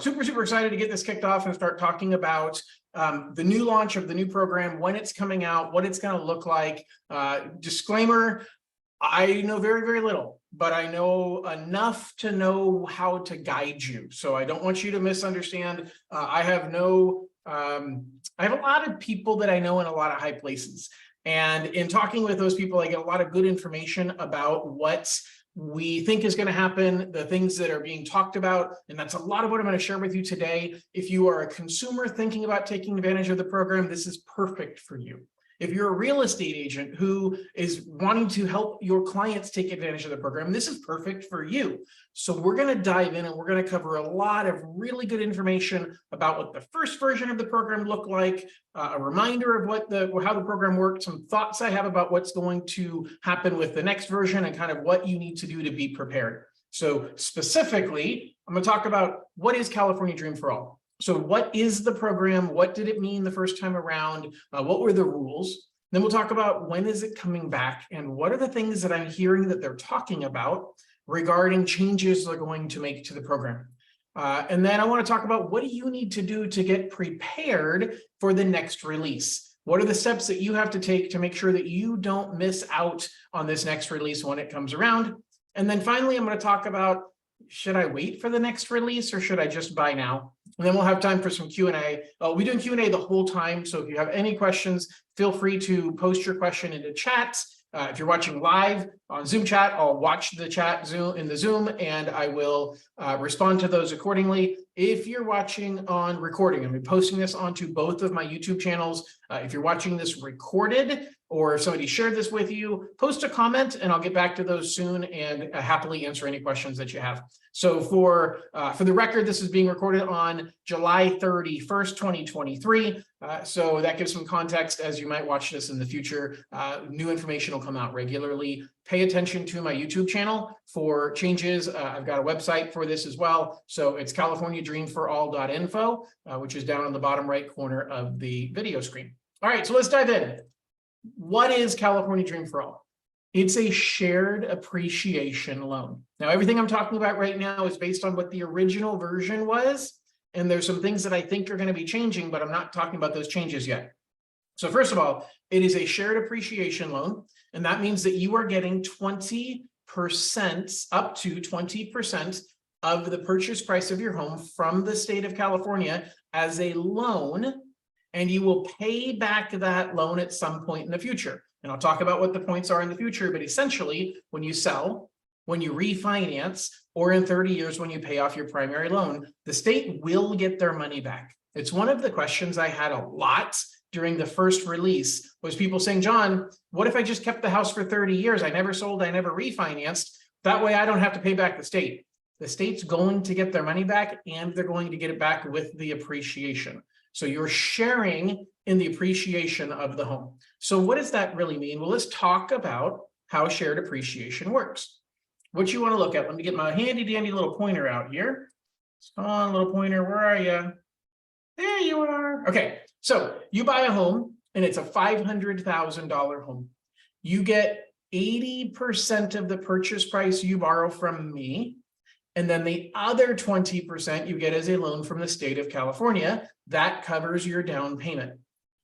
Super excited to get this kicked off and start talking about the new launch of the new program, when it's coming out, what it's going to look like. Disclaimer, I know very little, but I know enough to know how to guide you. So I don't want you to misunderstand. I have a lot of people that I know in a lot of high places. And in talking with those people, I get a lot of good information about what we think is going to happen, the things that are being talked about. And that's a lot of what I'm going to share with you today. If you are a consumer thinking about taking advantage of the program, this is perfect for you. If you're a real estate agent who is wanting to help your clients take advantage of the program, this is perfect for you. So we're going to dive in and we're going to cover a lot of really good information about what the first version of the program looked like, a reminder of how the program worked, some thoughts I have about what's going to happen with the next version, and kind of what you need to do to be prepared. So specifically, I'm going to talk about what is California Dream for All. So what is the program? What did it mean the first time around? What were the rules? Then we'll talk about when is it coming back and what are the things that I'm hearing that they're talking about regarding changes they're going to make to the program. And then I want to talk about what do you need to do to get prepared for the next release? What are the steps that you have to take to make sure that you don't miss out on this next release when it comes around? And then finally, I'm going to talk about, should I wait for the next release or should I just buy now? And then we'll have time for some Q&A. We're doing Q&A the whole time. So if you have any questions, feel free to post your question into chat. If you're watching live on Zoom chat, I'll watch the chat in the Zoom and I will respond to those accordingly. If you're watching on recording, I'm posting this onto both of my YouTube channels. If you're watching this recorded, or if somebody shared this with you, post a comment and I'll get back to those soon and happily answer any questions that you have. So for the record, this is being recorded on July 31st, 2023. So that gives some context as you might watch this in the future. New information will come out regularly. Pay attention to my YouTube channel for changes. I've got a website for this as well. So it's californiadreamforall.info, which is down on the bottom right corner of the video screen. All right, so let's dive in. What is California Dream for All? It's a shared appreciation loan. Now, everything I'm talking about right now is based on what the original version was. And there's some things that I think are going to be changing, but I'm not talking about those changes yet. So first of all, it is a shared appreciation loan. And that means that you are getting 20%, up to 20% of the purchase price of your home from the state of California as a loan. And you will pay back that loan at some point in the future. And I'll talk about what the points are in the future, but essentially when you sell, when you refinance, or in 30 years when you pay off your primary loan, the state will get their money back. It's one of the questions I had a lot during the first release was people saying, John, what if I just kept the house for 30 years? I never sold, I never refinanced. That way I don't have to pay back the state. The state's going to get their money back and they're going to get it back with the appreciation. So you're sharing in the appreciation of the home. So what does that really mean? Well, let's talk about how shared appreciation works. What you want to look at, let me get my handy dandy little pointer out here. Come on, little pointer, where are you? There you are. Okay, so you buy a home and it's a $500,000 home. You get 80% of the purchase price you borrow from me. And then the other 20% you get as a loan from the state of California. That covers your down payment.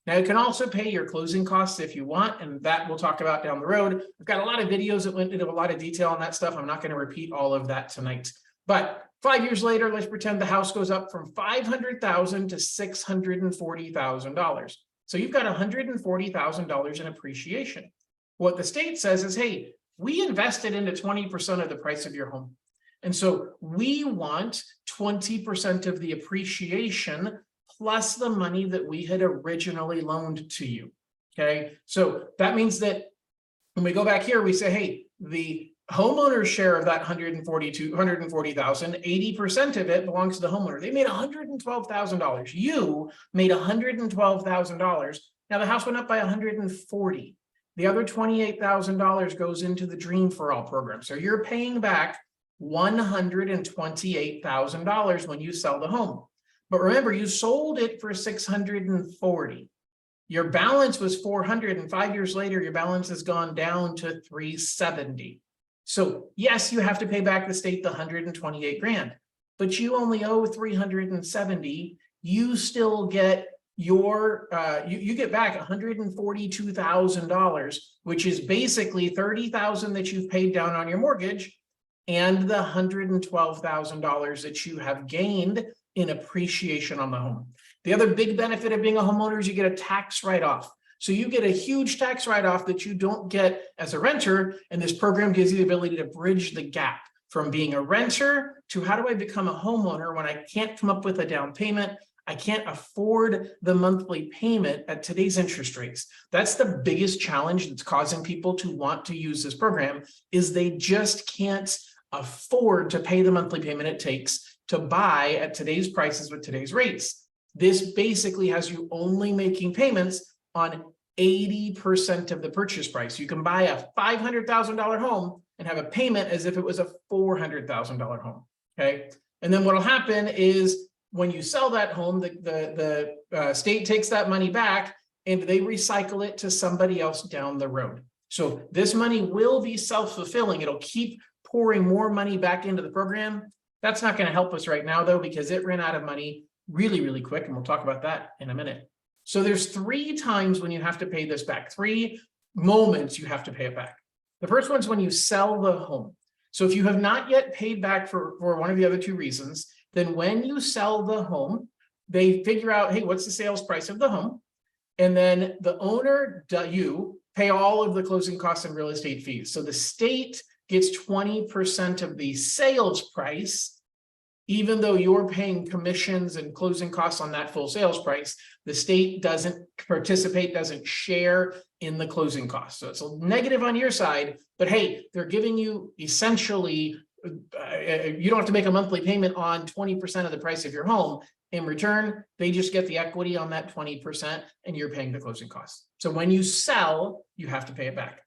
Now, you can also pay your closing costs if you want, and that we'll talk about down the road. I've got a lot of videos that went into a lot of detail on that stuff. I'm not going to repeat all of that tonight. But 5 years later, let's pretend the house goes up from $500,000 to $640,000. So you've got $140,000 in appreciation. What the state says is, hey, we invested into 20% of the price of your home. And so we want 20% of the appreciation plus the money that we had originally loaned to you. Okay, so that means that when we go back here, we say, hey, the homeowner's share of that $140,000, 80% of it belongs to the homeowner. They made $112,000. You made $112,000. Now the house went up by $140,000. The other $28,000 goes into the Dream for All program. So you're paying back $128,000 when you sell the home. But remember, you sold it for $640,000. Your balance was $400,000, and 5 years later, your balance has gone down to $370,000. So yes, you have to pay back the state the $128,000. but you only owe $370, you still get your you get back $142,000, which is basically $30,000 that you've paid down on your mortgage and the $112,000 that you have gained in appreciation on the home. The other big benefit of being a homeowner is you get a tax write-off. So you get a huge tax write-off that you don't get as a renter, and this program gives you the ability to bridge the gap from being a renter to how do I become a homeowner when I can't come up with a down payment, I can't afford the monthly payment at today's interest rates. That's the biggest challenge that's causing people to want to use this program, is they just can't afford to pay the monthly payment it takes to buy at today's prices with today's rates. This basically has you only making payments on 80% of the purchase price. You can buy a $500,000 home and have a payment as if it was a $400,000 home, okay? And then what'll happen is when you sell that home, the state takes that money back and they recycle it to somebody else down the road. So this money will be self-fulfilling. It'll keep pouring more money back into the program. That's not going to help us right now, though, because it ran out of money really, really quick. And we'll talk about that in a minute. So there's 3 times when you have to pay this back, 3 moments you have to pay it back. The first one's when you sell the home. So if you have not yet paid back for one of the other 2 reasons, then when you sell the home, they figure out, hey, what's the sales price of the home? And then the owner, you pay all of the closing costs and real estate fees. So the state gets 20% of the sales price, even though you're paying commissions and closing costs on that full sales price. The state doesn't participate, doesn't share in the closing costs. So it's a negative on your side, but hey, they're giving you essentially, you don't have to make a monthly payment on 20% of the price of your home. In return, they just get the equity on that 20% and you're paying the closing costs. So when you sell, you have to pay it back.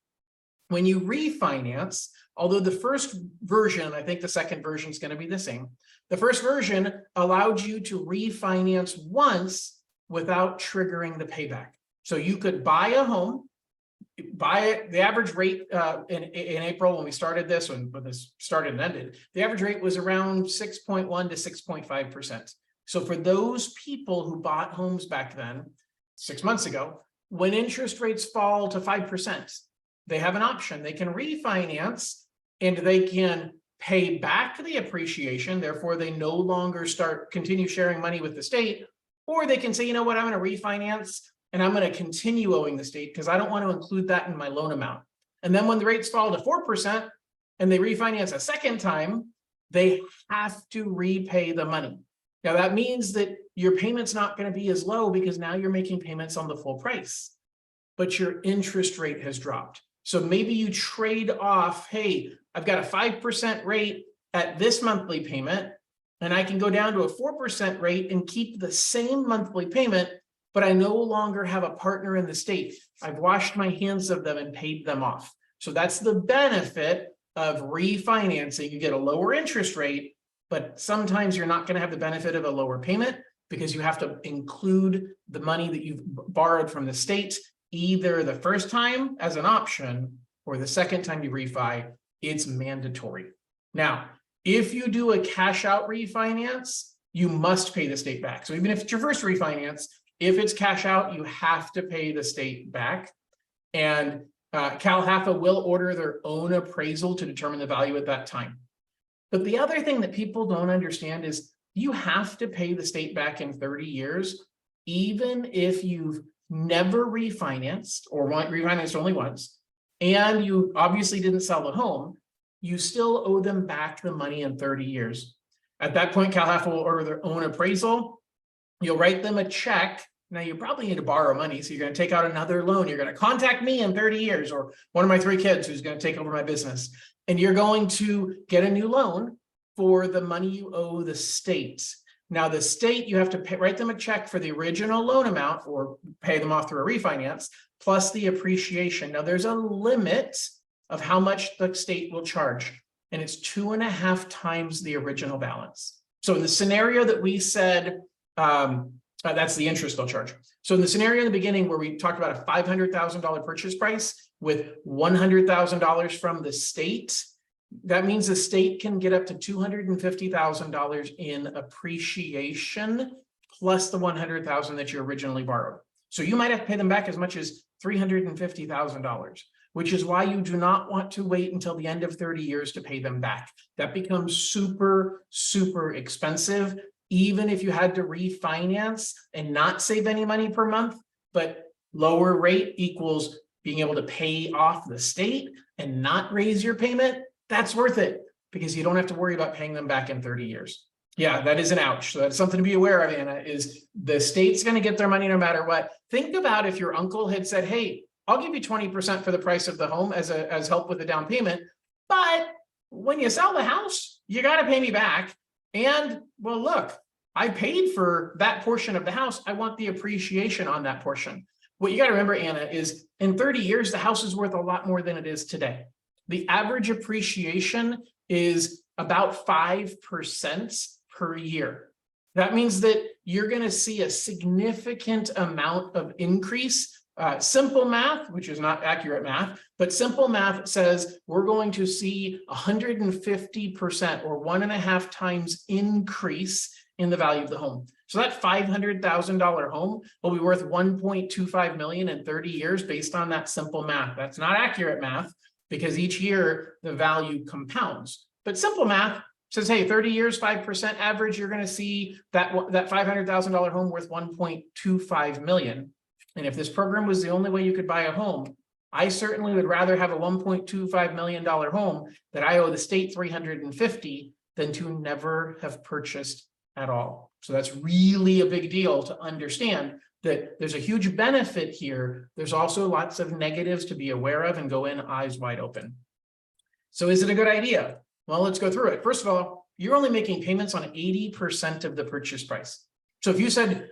When you refinance, although the first version, I think the second version is going to be the same. The first version allowed you to refinance once without triggering the payback. So you could buy a home, buy it. The average rate in April when we started this, when this started and ended, the average rate was around 6.1 to 6.5%. So for those people who bought homes back then, 6 months ago, when interest rates fall to 5%, they have an option. They can refinance and they can pay back the appreciation. Therefore, they no longer continue sharing money with the state, or they can say, you know what, I'm going to refinance and I'm going to continue owing the state because I don't want to include that in my loan amount. And then when the rates fall to 4% and they refinance a second time, they have to repay the money. Now that means that your payment's not going to be as low because now you're making payments on the full price, but your interest rate has dropped. So maybe you trade off, hey, I've got a 5% rate at this monthly payment, and I can go down to a 4% rate and keep the same monthly payment, but I no longer have a partner in the state. I've washed my hands of them and paid them off. So that's the benefit of refinancing. You get a lower interest rate, but sometimes you're not going to have the benefit of a lower payment because you have to include the money that you've borrowed from the state either the first time as an option or the second time you refi. It's mandatory. Now, if you do a cash out refinance, you must pay the state back. So even if it's your first refinance, if it's cash out, you have to pay the state back. And CalHFA will order their own appraisal to determine the value at that time. But the other thing that people don't understand is you have to pay the state back in 30 years, even if you've never refinanced or refinanced only once, and you obviously didn't sell the home, you still owe them back the money in 30 years. At that point, CalHFA will order their own appraisal. You'll write them a check. Now you probably need to borrow money, so you're going to take out another loan. You're going to contact me in 30 years or one of my 3 kids who's going to take over my business. And you're going to get a new loan for the money you owe the state. Now the state, you have to write them a check for the original loan amount or pay them off through a refinance, plus the appreciation. Now there's a limit of how much the state will charge, and it's 2.5 times the original balance. So in the scenario that we said, that's the interest they'll charge. So in the scenario in the beginning where we talked about a $500,000 purchase price with $100,000 from the state, That means the state can get up to $250,000 in appreciation plus the $100,000 that you originally borrowed. So you might have to pay them back as much as $350,000, which is why you do not want to wait until the end of 30 years to pay them back. That becomes super, super expensive, even if you had to refinance and not save any money per month, but lower rate equals being able to pay off the state and not raise your payment. That's worth it because you don't have to worry about paying them back in 30 years. Yeah, that is an ouch. So that's something to be aware of, Anna, is the state's going to get their money no matter what. Think about if your uncle had said, hey, I'll give you 20% for the price of the home as help with the down payment. But when you sell the house, you got to pay me back. And well, look, I paid for that portion of the house. I want the appreciation on that portion. What you got to remember, Anna, is in 30 years, the house is worth a lot more than it is today. The average appreciation is about 5% per year. That means that you're going to see a significant amount of increase. Simple math, which is not accurate math, but simple math says we're going to see 150% or 1.5 times increase in the value of the home. So that $500,000 home will be worth $1.25 million in 30 years based on that simple math. That's not accurate math because each year the value compounds. But simple math says, hey, 30 years, 5% average, you're going to see that $500,000 home worth $1.25 million. And if this program was the only way you could buy a home, I certainly would rather have a $1.25 million home that I owe the state $350,000 than to never have purchased at all. So that's really a big deal to understand that there's a huge benefit here. There's also lots of negatives to be aware of and go in eyes wide open. So is it a good idea? Well, let's go through it. First of all, you're only making payments on 80% of the purchase price. So if you said,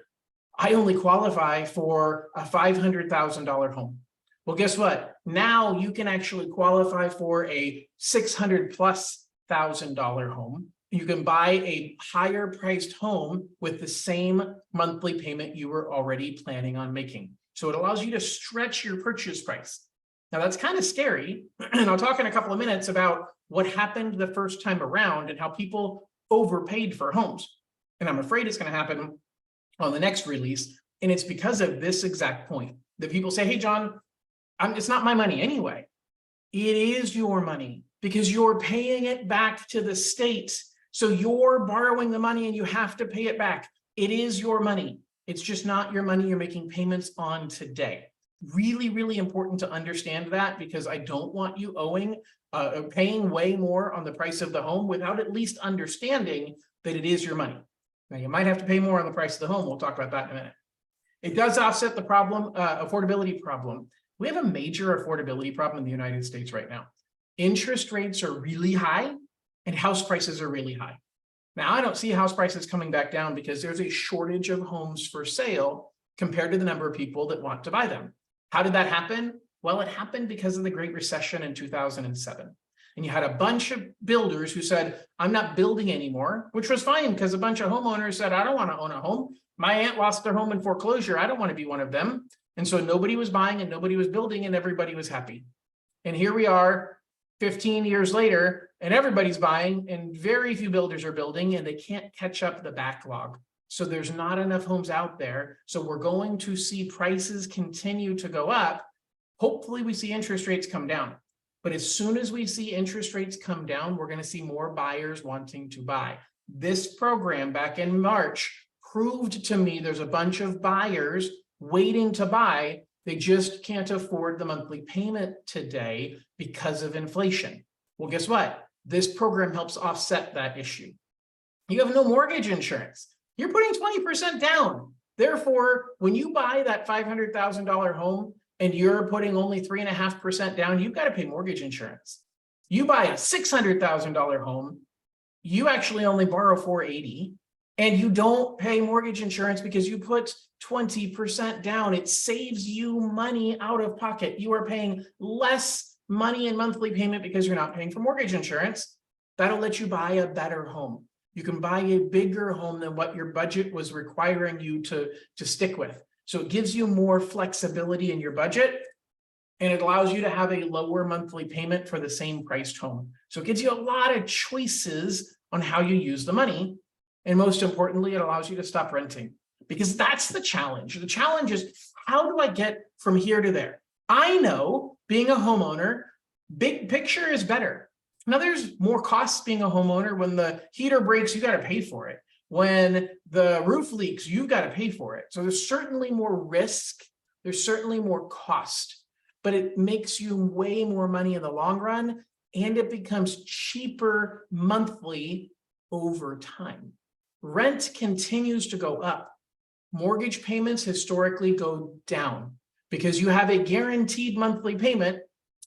I only qualify for a $500,000 home. Well, guess what? Now you can actually qualify for a $600,000+ home. You can buy a higher priced home with the same monthly payment you were already planning on making. So it allows you to stretch your purchase price. Now that's kind of scary. And I'll talk in a couple of minutes about what happened the first time around and how people overpaid for homes. And I'm afraid it's going to happen on the next release. And it's because of this exact point that people say, hey, John, it's not my money anyway. It is your money because you're paying it back to the state. So you're borrowing the money and you have to pay it back. It is your money. It's just not your money you're making payments on today. Really, really important to understand that because I don't want you paying way more on the price of the home without at least understanding that it is your money. Now, you might have to pay more on the price of the home. We'll talk about that in a minute. It does offset the problem, affordability problem. We have a major affordability problem in the United States right now. Interest rates are really high and house prices are really high. Now, I don't see house prices coming back down because there's a shortage of homes for sale compared to the number of people that want to buy them. How did that happen? Well, it happened because of the Great Recession in 2007. And you had a bunch of builders who said, I'm not building anymore, which was fine because a bunch of homeowners said, I don't want to own a home. My aunt lost their home in foreclosure. I don't want to be one of them. And so nobody was buying and nobody was building and everybody was happy. And here we are 15 years later and everybody's buying and very few builders are building and they can't catch up the backlog. So there's not enough homes out there. So we're going to see prices continue to go up. Hopefully we see interest rates come down. But as soon as we see interest rates come down, we're going to see more buyers wanting to buy. This program back in March proved to me there's a bunch of buyers waiting to buy. They just can't afford the monthly payment today because of inflation. Well, guess what? This program helps offset that issue. You have no mortgage insurance. You're putting 20% down. Therefore, when you buy that $500,000 home and you're putting only 3.5% down, you've got to pay mortgage insurance. You buy a $600,000 home, you actually only borrow $480,000 and you don't pay mortgage insurance because you put 20% down. It saves you money out of pocket. You are paying less money in monthly payment because you're not paying for mortgage insurance. That'll let you buy a better home. You can buy a bigger home than what your budget was requiring you to stick with. So it gives you more flexibility in your budget. and it allows you to have a lower monthly payment for the same priced home. So it gives you a lot of choices on how you use the money. And most importantly, it allows you to stop renting, because that's the challenge. The challenge is, how do I get from here to there? I know being a homeowner, big picture is better. Now there's more costs being a homeowner. When the heater breaks, you got to pay for it. When the roof leaks, you've got to pay for it. So there's certainly more risk. There's certainly more cost, but it makes you way more money in the long run, and it becomes cheaper monthly over time. Rent continues to go up. Mortgage payments historically go down because you have a guaranteed monthly payment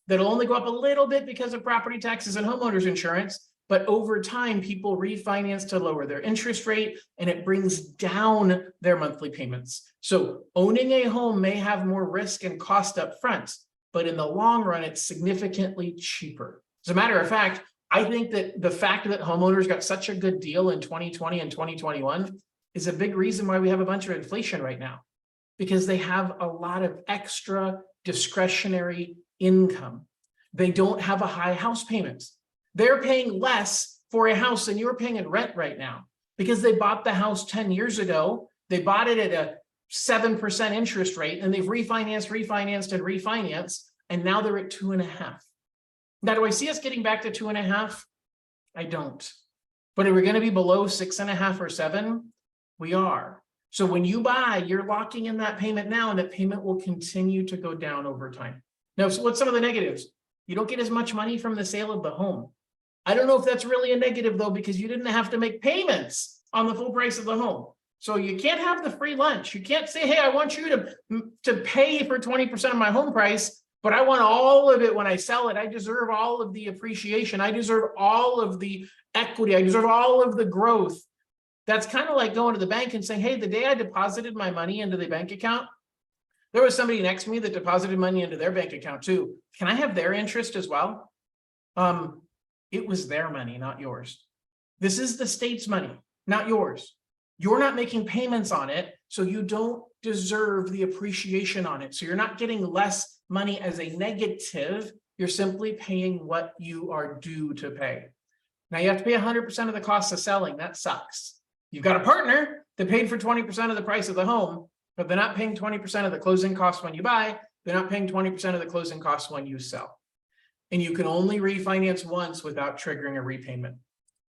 that'll only go up a little bit because of property taxes and homeowners insurance. But over time, people refinance to lower their interest rate, and it brings down their monthly payments. So owning a home may have more risk and cost up front, but in the long run, it's significantly cheaper. As a matter of fact, I think that the fact that homeowners got such a good deal in 2020 and 2021 is a big reason why we have a bunch of inflation right now, because they have a lot of extra discretionary income. They don't have a high house payment. They're paying less for a house than you're paying in rent right now, because they bought the house 10 years ago. They bought it at a 7% interest rate, and they've refinanced, and now they're at 2.5. Now, do I see us getting back to 2.5? I don't. But are we going to be below 6.5 or 7? We are. So when you buy, you're locking in that payment now, and that payment will continue to go down over time. Now, so what's some of the negatives? You don't get as much money from the sale of the home. I don't know if that's really a negative, though, because you didn't have to make payments on the full price of the home. So you can't have the free lunch. You can't say, hey, I want you to pay for 20% of my home price, but I want all of it when I sell it. I deserve all of the appreciation. I deserve all of the equity. I deserve all of the growth. That's kind of like going to the bank and saying, hey, the day I deposited my money into the bank account, there was somebody next to me that deposited money into their bank account too. Can I have their interest as well? It was their money, not yours. This is the state's money, not yours. You're not making payments on it, so you don't deserve the appreciation on it. So you're not getting less money as a negative. You're simply paying what you are due to pay. Now you have to pay 100% of the cost of selling. That sucks. You've got a partner that paid for 20% of the price of the home, but they're not paying 20% of the closing costs when you buy. They're not paying 20% of the closing costs when you sell. And you can only refinance once without triggering a repayment.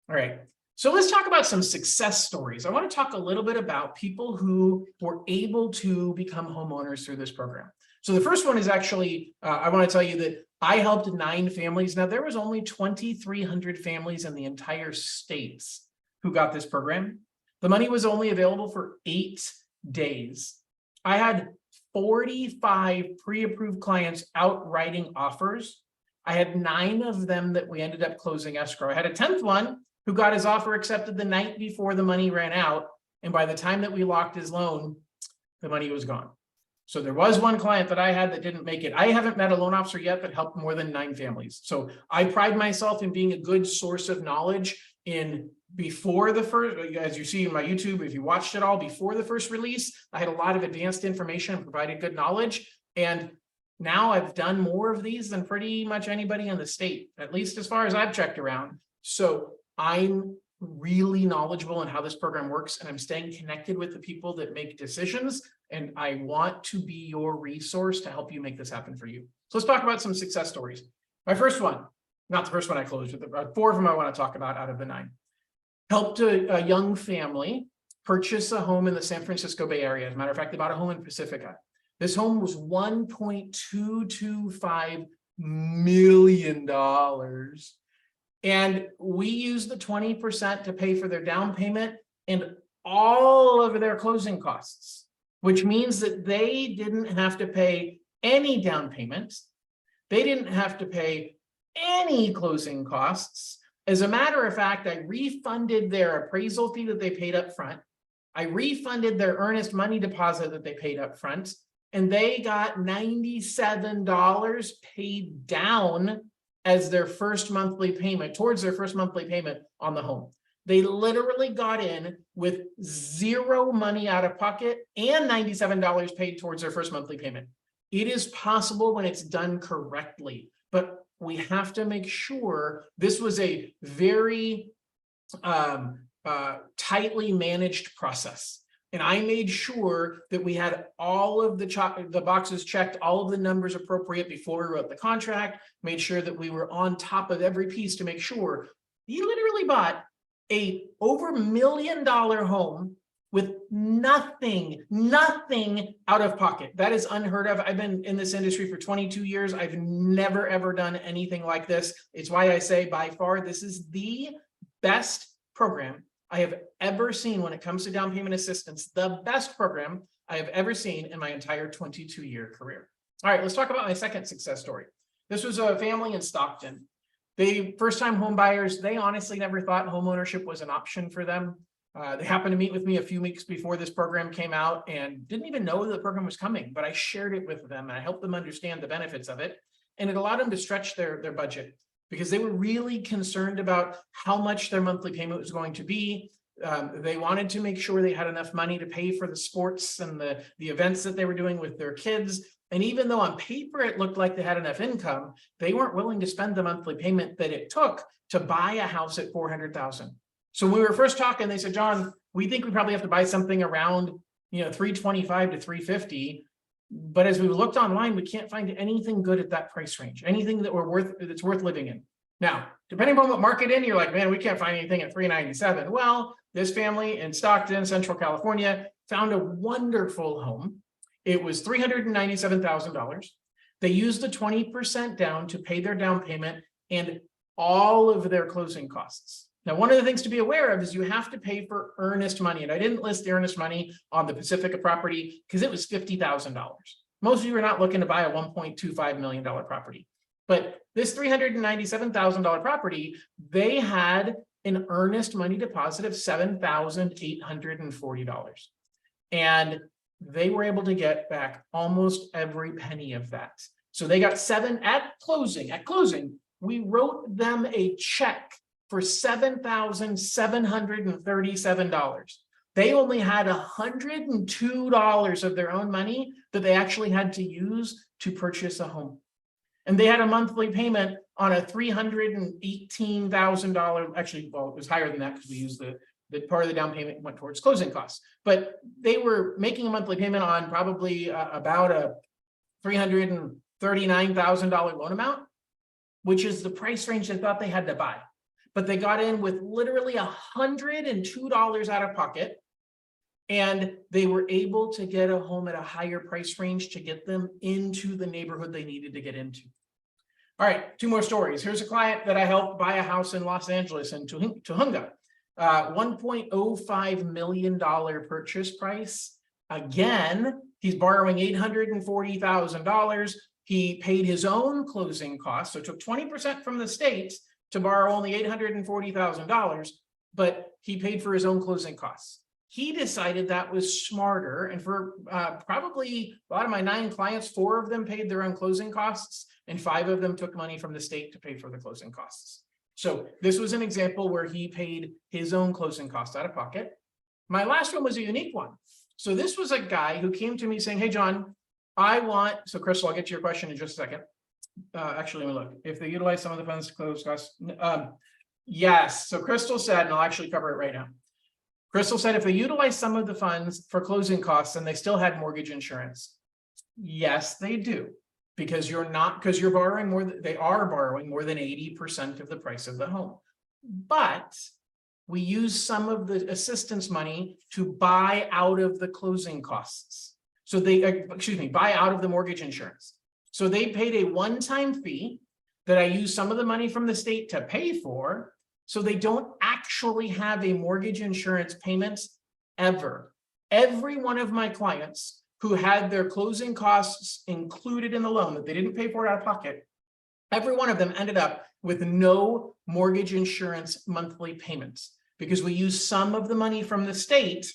All right. So let's talk about some success stories. I want to talk a little bit about people who were able to become homeowners through this program. So the first one is actually, I want to tell you that I helped 9 families. Now, there was only 2,300 families in the entire states who got this program. The money was only available for 8 days. I had 45 pre-approved clients out writing offers. I had 9 of them that we ended up closing escrow. I had a 10th one who got his offer accepted the night before the money ran out. And by the time that we locked his loan, the money was gone. So there was one client that I had that didn't make it. I haven't met a loan officer yet that helped more than 9 families. So I pride myself in being a good source of knowledge in before the first, as you see in my YouTube, if you watched it all before the first release, I had a lot of advanced information and provided good knowledge. And now I've done more of these than pretty much anybody in the state, at least as far as I've checked around. So I'm really knowledgeable in how this program works, and I'm staying connected with the people that make decisions. And I want to be your resource to help you make this happen for you. So let's talk about some success stories. My first one, not the first one I closed, but 4 of them I want to talk about out of the 9. Helped a young family purchase a home in the San Francisco Bay Area. As a matter of fact, they bought a home in Pacifica. This home was $1.225 million. And we used the 20% to pay for their down payment and all of their closing costs, which means that they didn't have to pay any down payments. They didn't have to pay any closing costs. As a matter of fact, I refunded their appraisal fee that they paid up front. I refunded their earnest money deposit that they paid up front, and they got $97 paid down as their first monthly payment, towards their first monthly payment on the home. They literally got in with 0 money out of pocket and $97 paid towards their first monthly payment. It is possible when it's done correctly, but we have to make sure this was a very tightly managed process. And I made sure that we had all of the boxes checked, all of the numbers appropriate before we wrote the contract, made sure that we were on top of every piece to make sure you literally bought a over $1 million home with nothing out of pocket. That is unheard of. I've been in this industry for 22 years. I've never, ever done anything like this. It's why I say by far, this is the best program I have ever seen when it comes to down payment assistance, the best program I have ever seen in my entire 22-year career. All right, let's talk about my second success story. This was a family in Stockton. They first-time home buyers, they honestly never thought homeownership was an option for them. They happened to meet with me a few weeks before this program came out and didn't even know the program was coming, but I shared it with them and I helped them understand the benefits of it. And it allowed them to stretch their budget because they were really concerned about how much their monthly payment was going to be. They wanted to make sure they had enough money to pay for the sports and the events that they were doing with their kids. And even though on paper it looked like they had enough income, they weren't willing to spend the monthly payment that it took to buy a house at $400,000. So when we were first talking, they said, John, we think we probably have to buy something around, $325,000 to $350,000. But as we looked online, we can't find anything good at that price range, anything that's worth living in. Now, depending on what market you're like, man, we can't find anything at $397,000. Well, this family in Stockton, Central California, found a wonderful home. It was $397,000. They used the 20% down to pay their down payment and all of their closing costs. Now, one of the things to be aware of is you have to pay for earnest money. And I didn't list the earnest money on the Pacifica property because it was $50,000. Most of you are not looking to buy a $1.25 million property. But this $397,000 property, they had an earnest money deposit of $7,840. And they were able to get back almost every penny of that. So they got at closing, we wrote them a check for $7,737. They only had $102 of their own money that they actually had to use to purchase a home. And they had a monthly payment on a $318,000. Actually, well, it was higher than that because we used the part of the down payment went towards closing costs. But they were making a monthly payment on probably about a $339,000 loan amount, which is the price range they thought they had to buy. But they got in with literally $102 out of pocket. And they were able to get a home at a higher price range to get them into the neighborhood they needed to get into. All right, two more stories. Here's a client that I helped buy a house in Los Angeles in Tujunga. $1.05 million purchase price. Again, he's borrowing $840,000. He paid his own closing costs, so took 20% from the state to borrow only $840,000, but he paid for his own closing costs. He decided that was smarter, and for probably out of my 9 clients, 4 of them paid their own closing costs, and 5 of them took money from the state to pay for the closing costs. So this was an example where he paid his own closing costs out of pocket. My last one was a unique one. So this was a guy who came to me saying, hey, John, so Crystal, I'll get to your question in just a second. Actually, let me look. If they utilize some of the funds to close costs, yes. So Crystal said, and I'll actually cover it right now. Crystal said if they utilize some of the funds for closing costs and they still had mortgage insurance, yes, they do, because you're borrowing they are borrowing more than 80% of the price of the home. But we use some of the assistance money to buy out of the closing costs. So buy out of the mortgage insurance. So they paid a one-time fee that I use some of the money from the state to pay for. So they don't actually have a mortgage insurance payment ever. Every one of my clients who had their closing costs included in the loan that they didn't pay for it out of pocket, every one of them ended up with no mortgage insurance monthly payments because we use some of the money from the state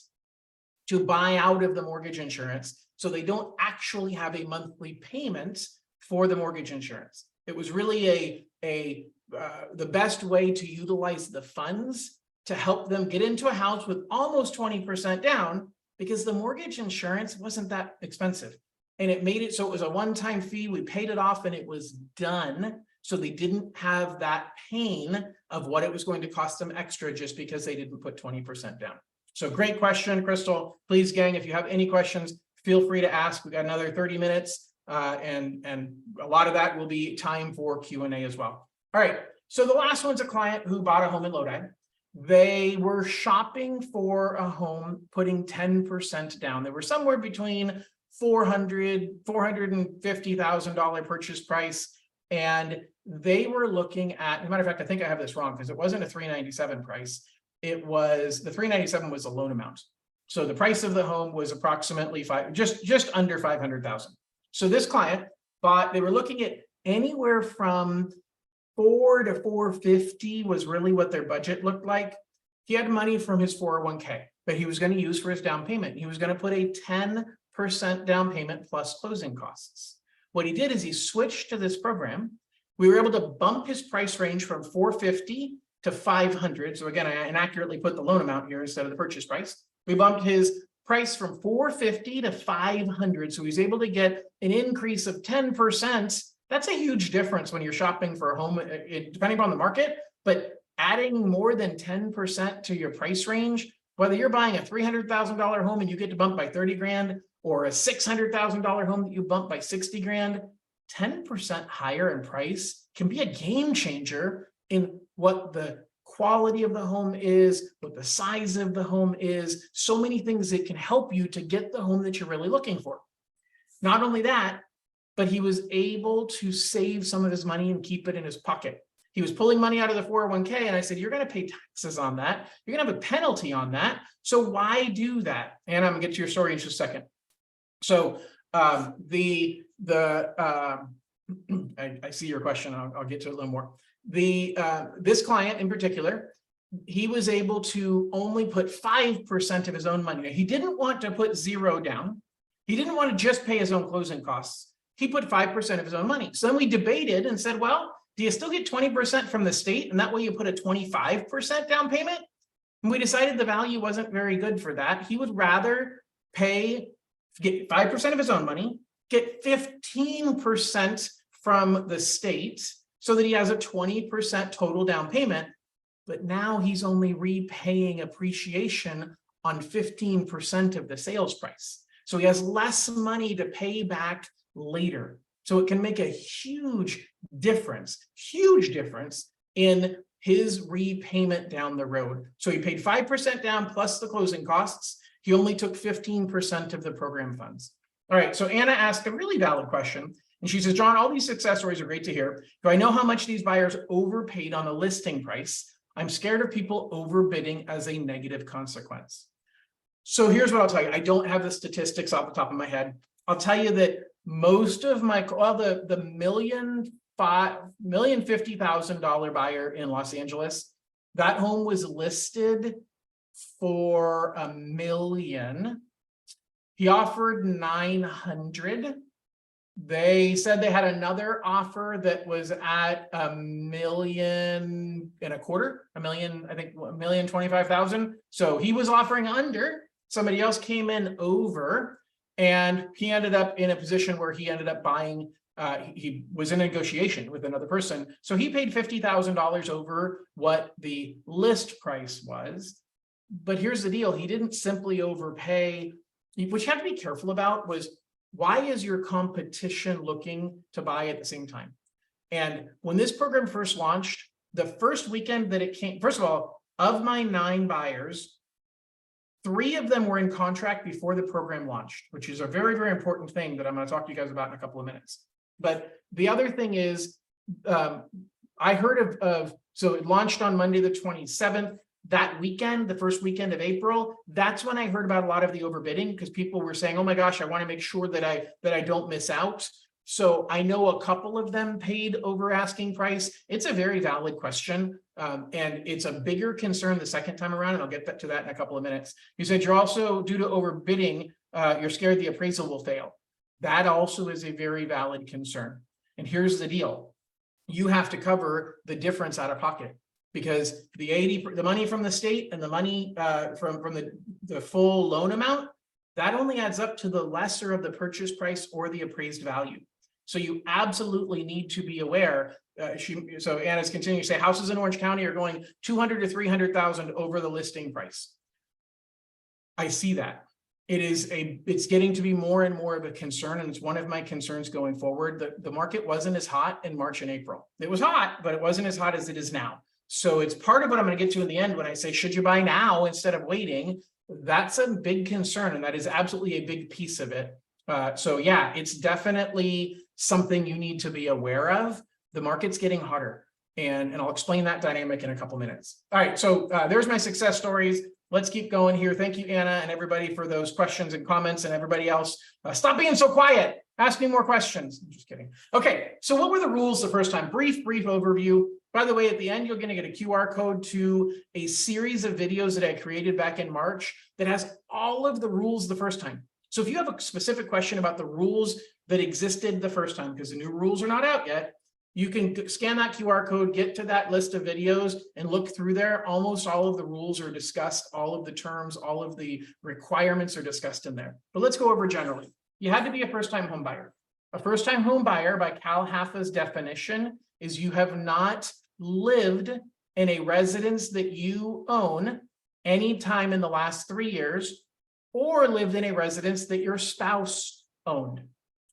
to buy out of the mortgage insurance. So they don't actually have a monthly payment for the mortgage insurance. It was really the best way to utilize the funds to help them get into a house with almost 20% down because the mortgage insurance wasn't that expensive. and it made it so it was a one-time fee. We paid it off and it was done. So they didn't have that pain of what it was going to cost them extra just because they didn't put 20% down. So great question, Crystal. Please, gang, if you have any questions, feel free to ask. We got another 30 minutes and a lot of that will be time for Q&A as well. All right. So the last one's a client who bought a home in Lodi. They were shopping for a home, putting 10% down. They were somewhere between $450,000 purchase price. And they were looking at, as a matter of fact, I think I have this wrong because it wasn't a $397 price. It was, the $397 was the loan amount. So the price of the home was approximately just under $500,000. So this client bought, they were looking at anywhere from $400 to $450 was really what their budget looked like. He had money from his 401k that he was going to use for his down payment. He was going to put a 10% down payment plus closing costs. What he did is he switched to this program. We were able to bump his price range from $450 to $500. So again, I inaccurately put the loan amount here instead of the purchase price. We bumped his price from $450 to $500. So he's able to get an increase of 10%. That's a huge difference when you're shopping for a home, depending on the market, but adding more than 10% to your price range, whether you're buying a $300,000 home and you get to bump by 30 grand, or a $600,000 home that you bump by 60 grand, 10% higher in price can be a game changer in what the quality of the home is, what the size of the home is, so many things that can help you to get the home that you're really looking for. Not only that, but he was able to save some of his money and keep it in his pocket. He was pulling money out of the 401k, and I said, you're going to pay taxes on that. You're going to have a penalty on that. So why do that? And I'm going to get to your story in just a second. So I see your question. I'll get to it a little more. This client in particular, he was able to only put 5% of his own money. He didn't want to put zero down. He didn't want to just pay his own closing costs. He put 5% of his own money. So then we debated and said, well, do you still get 20% from the state? And that way you put a 25% down payment? And we decided the value wasn't very good for that. He would rather get 5% of his own money, get 15% from the state so that he has a 20% total down payment. But now he's only repaying appreciation on 15% of the sales price. So he has less money to pay back later. So it can make a huge difference in his repayment down the road. So he paid 5% down plus the closing costs. He only took 15% of the program funds. All right, so Anna asked a really valid question. And she says, John, all these success stories are great to hear. Do I know how much these buyers overpaid on a listing price? I'm scared of people overbidding as a negative consequence. So here's what I'll tell you. I don't have the statistics off the top of my head. I'll tell you that most of my, well, the $1,050,000 buyer in Los Angeles, that home was listed for $1 million. He offered 900. They said they had another offer that was at $1.25 million, I think $1,025,000. So he was offering under. Somebody else came in over, and he ended up in a position where he ended up buying. He was in a negotiation with another person, so he paid $50,000 over what the list price was. But here's the deal: he didn't simply overpay. What you have to be careful about was, why is your competition looking to buy at the same time? And when this program first launched, the first weekend that it came, first of all, of my 9 buyers, 3 of them were in contract before the program launched, which is a very, very important thing that I'm going to talk to you guys about in a couple of minutes. But the other thing is, I heard so it launched on Monday, the 27th. That weekend, the first weekend of April, that's when I heard about a lot of the overbidding, because people were saying, oh my gosh, I want to make sure that I don't miss out. So I know a couple of them paid over asking price. It's a very valid question. And it's a bigger concern the second time around, and I'll get to that in a couple of minutes. You said you're also, due to overbidding, you're scared the appraisal will fail. That also is a very valid concern. And here's the deal. You have to cover the difference out of pocket, because the money from the state and the money from the full loan amount, that only adds up to the lesser of the purchase price or the appraised value. So you absolutely need to be aware. So Anna's continuing to say houses in Orange County are going 200 to 300,000 over the listing price. I see that. It's getting to be more and more of a concern, and it's one of my concerns going forward. The market wasn't as hot in March and April. It was hot, but it wasn't as hot as it is now. So it's part of what I'm going to get to in the end when I say, should you buy now instead of waiting? That's a big concern, and that is absolutely a big piece of it. So yeah, it's definitely something you need to be aware of. The market's getting hotter, and I'll explain that dynamic in a couple minutes. All right, so there's my success stories. Let's keep going here. Thank you, Anna, and everybody for those questions and comments, and everybody else. Stop being so quiet. Ask me more questions. I'm just kidding. Okay, so what were the rules the first time? Brief overview. By the way, at the end, you're going to get a QR code to a series of videos that I created back in March that has all of the rules the first time. So if you have a specific question about the rules that existed the first time, because the new rules are not out yet, you can scan that QR code, get to that list of videos and look through there. Almost all of the rules are discussed, all of the terms, all of the requirements are discussed in there. But let's go over generally. You had to be a first-time home buyer. A first-time home buyer, by Cal HAFA's definition, is you have not lived in a residence that you own any time in the last 3 years, or lived in a residence that your spouse owned.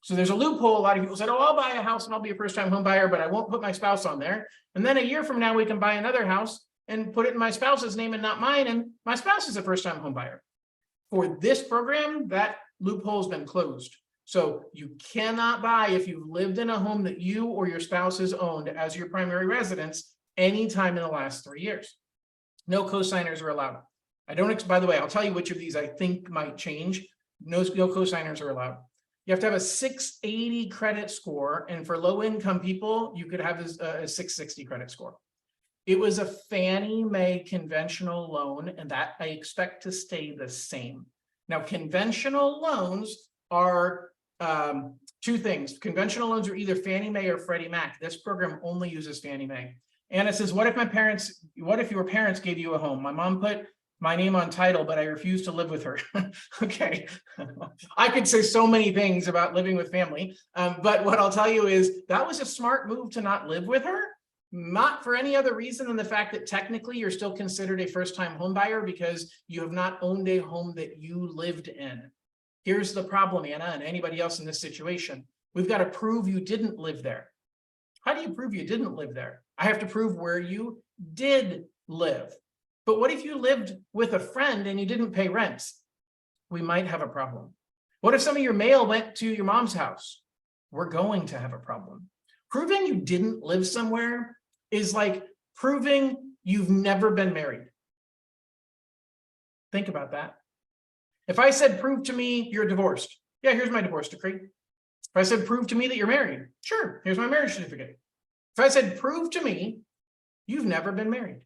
So there's a loophole. A lot of people said, oh, I'll buy a house and I'll be a first-time home buyer, but I won't put my spouse on there. And then a year from now, we can buy another house and put it in my spouse's name and not mine. And my spouse is a first-time home buyer. For this program, that loophole has been closed. So you cannot buy if you've lived in a home that you or your spouse has owned as your primary residence anytime in the last 3 years. No cosigners are allowed. By the way, I'll tell you which of these I think might change. No cosigners are allowed. You have to have a 680 credit score, and for low-income people, you could have a 660 credit score. It was a Fannie Mae conventional loan, and that I expect to stay the same. Now, conventional loans are two things. Conventional loans are either Fannie Mae or Freddie Mac. This program only uses Fannie Mae. And it says, what if your parents gave you a home? My mom put my name on title, but I refuse to live with her. Okay. I could say so many things about living with family, but what I'll tell you is that was a smart move to not live with her, not for any other reason than the fact that technically you're still considered a first-time home buyer because you have not owned a home that you lived in. Here's the problem, Anna, and anybody else in this situation. We've got to prove you didn't live there. How do you prove you didn't live there? I have to prove where you did live. But what if you lived with a friend and you didn't pay rent? We might have a problem. What if some of your mail went to your mom's house? We're going to have a problem. Proving you didn't live somewhere is like proving you've never been married. Think about that. If I said, prove to me you're divorced. Yeah, here's my divorce decree. If I said, prove to me that you're married. Sure, here's my marriage certificate. If I said, prove to me you've never been married.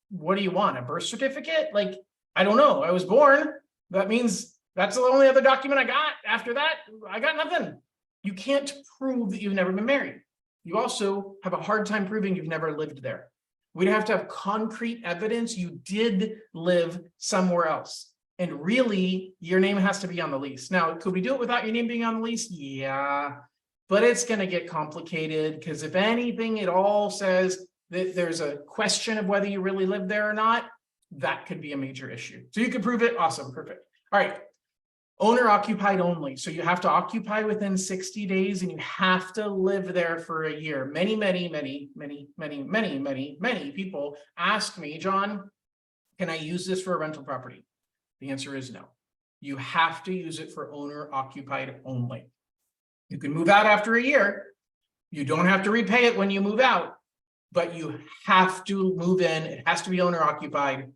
What do you want? A birth certificate? Like, I don't know. I was born. That means that's the only other document I got. After that, I got nothing. You can't prove that you've never been married. You also have a hard time proving you've never lived there. We'd have to have concrete evidence you did live somewhere else. And really, your name has to be on the lease. Now, could we do it without your name being on the lease? Yeah, but it's going to get complicated because if anything, it all says that there's a question of whether you really live there or not. That could be a major issue. So you can prove it. Awesome. Perfect. All right. Owner occupied only. So you have to occupy within 60 days and you have to live there for a year. Many people ask me, John, can I use this for a rental property? The answer is no. You have to use it for owner occupied only. You can move out after a year. You don't have to repay it when you move out, but you have to move in. It has to be owner occupied.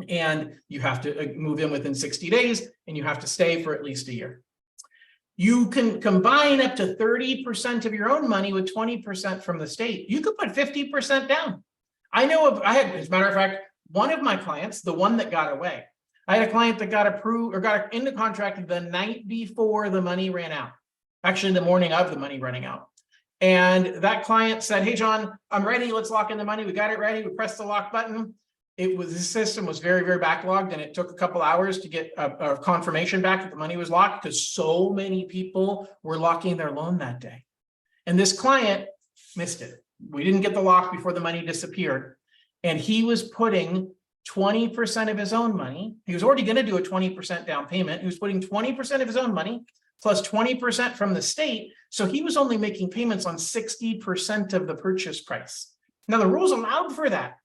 And you have to move in within 60 days and you have to stay for at least a year. You can combine up to 30% of your own money with 20% from the state. You could put 50% down. I know I had, as a matter of fact, one of my clients, the one that got away, I had a client that got approved or got into contract the night before the money ran out. Actually, the morning of the money running out. And that client said, hey, John, I'm ready. Let's lock in the money. We got it ready. We pressed the lock button. the system was very, very backlogged, and it took a couple hours to get a confirmation back that the money was locked because so many people were locking their loan that day. And this client missed it. We didn't get the lock before the money disappeared. And he was putting 20% of his own money. He was already going to do a 20% down payment. He was putting 20% of his own money plus 20% from the state. So he was only making payments on 60% of the purchase price. Now, the rules allowed for that.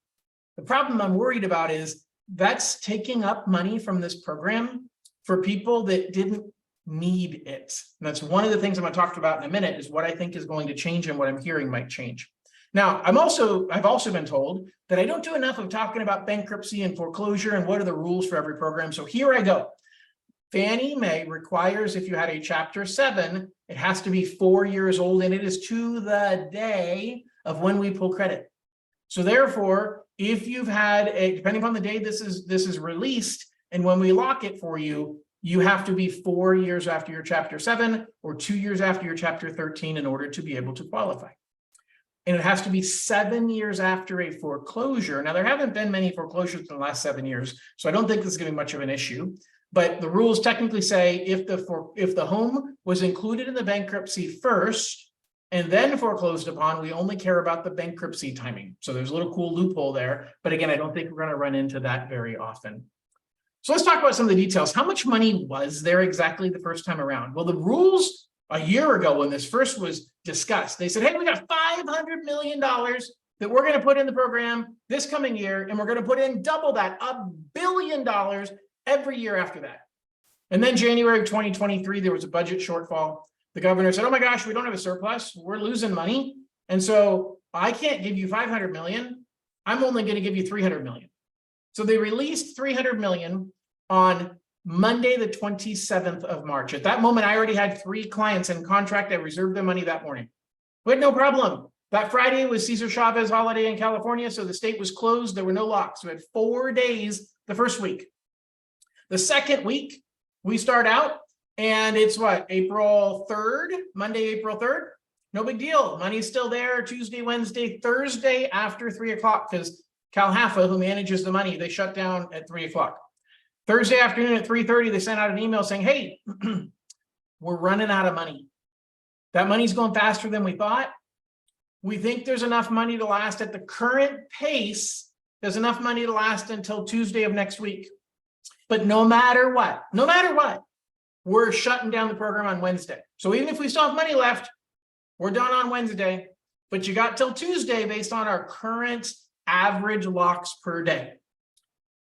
The problem I'm worried about is that's taking up money from this program for people that didn't need it. And that's one of the things I'm going to talk about in a minute, is what I think is going to change and what I'm hearing might change. Now, I've also been told that I don't do enough of talking about bankruptcy and foreclosure and what are the rules for every program. So here I go. Fannie Mae requires, if you had a Chapter 7, it has to be 4 years old, and it is to the day of when we pull credit. So therefore, if you've had depending upon the day this is released, and when we lock it for you, you have to be 4 years after your Chapter 7 or 2 years after your Chapter 13 in order to be able to qualify. And it has to be 7 years after a foreclosure. Now, there haven't been many foreclosures in the last 7 years, so I don't think this is going to be much of an issue. But the rules technically say if the home was included in the bankruptcy first and then foreclosed upon, we only care about the bankruptcy timing. So there's a little cool loophole there. But again, I don't think we're going to run into that very often. So let's talk about some of the details. How much money was there exactly the first time around? Well, the rules a year ago when this first was discussed, they said, hey, we got $500 million that we're going to put in the program this coming year, and we're going to put in double that, $1 billion every year after that. And then January of 2023, there was a budget shortfall. The governor said, oh my gosh, we don't have a surplus. We're losing money. And so I can't give you 500 million. I'm only going to give you 300 million. So they released 300 million on Monday, the 27th of March. At that moment, I already had 3 clients in contract. I reserved their money that morning. We had no problem. That Friday was Cesar Chavez holiday in California, so the state was closed. There were no locks. We had 4 days the first week. The second week, we start out, and it's what, April 3rd, Monday, April 3rd? No big deal. Money's still there Tuesday, Wednesday, Thursday after 3 o'clock, because Cal Haffa, who manages the money, they shut down at 3 o'clock. Thursday afternoon at 3:30, they sent out an email saying, hey, we're running out of money. That money's going faster than we thought. We think there's enough money to last at the current pace. There's enough money to last until Tuesday of next week. But no matter what, we're shutting down the program on Wednesday. So even if we still have money left, we're done on Wednesday. But you got till Tuesday based on our current average locks per day.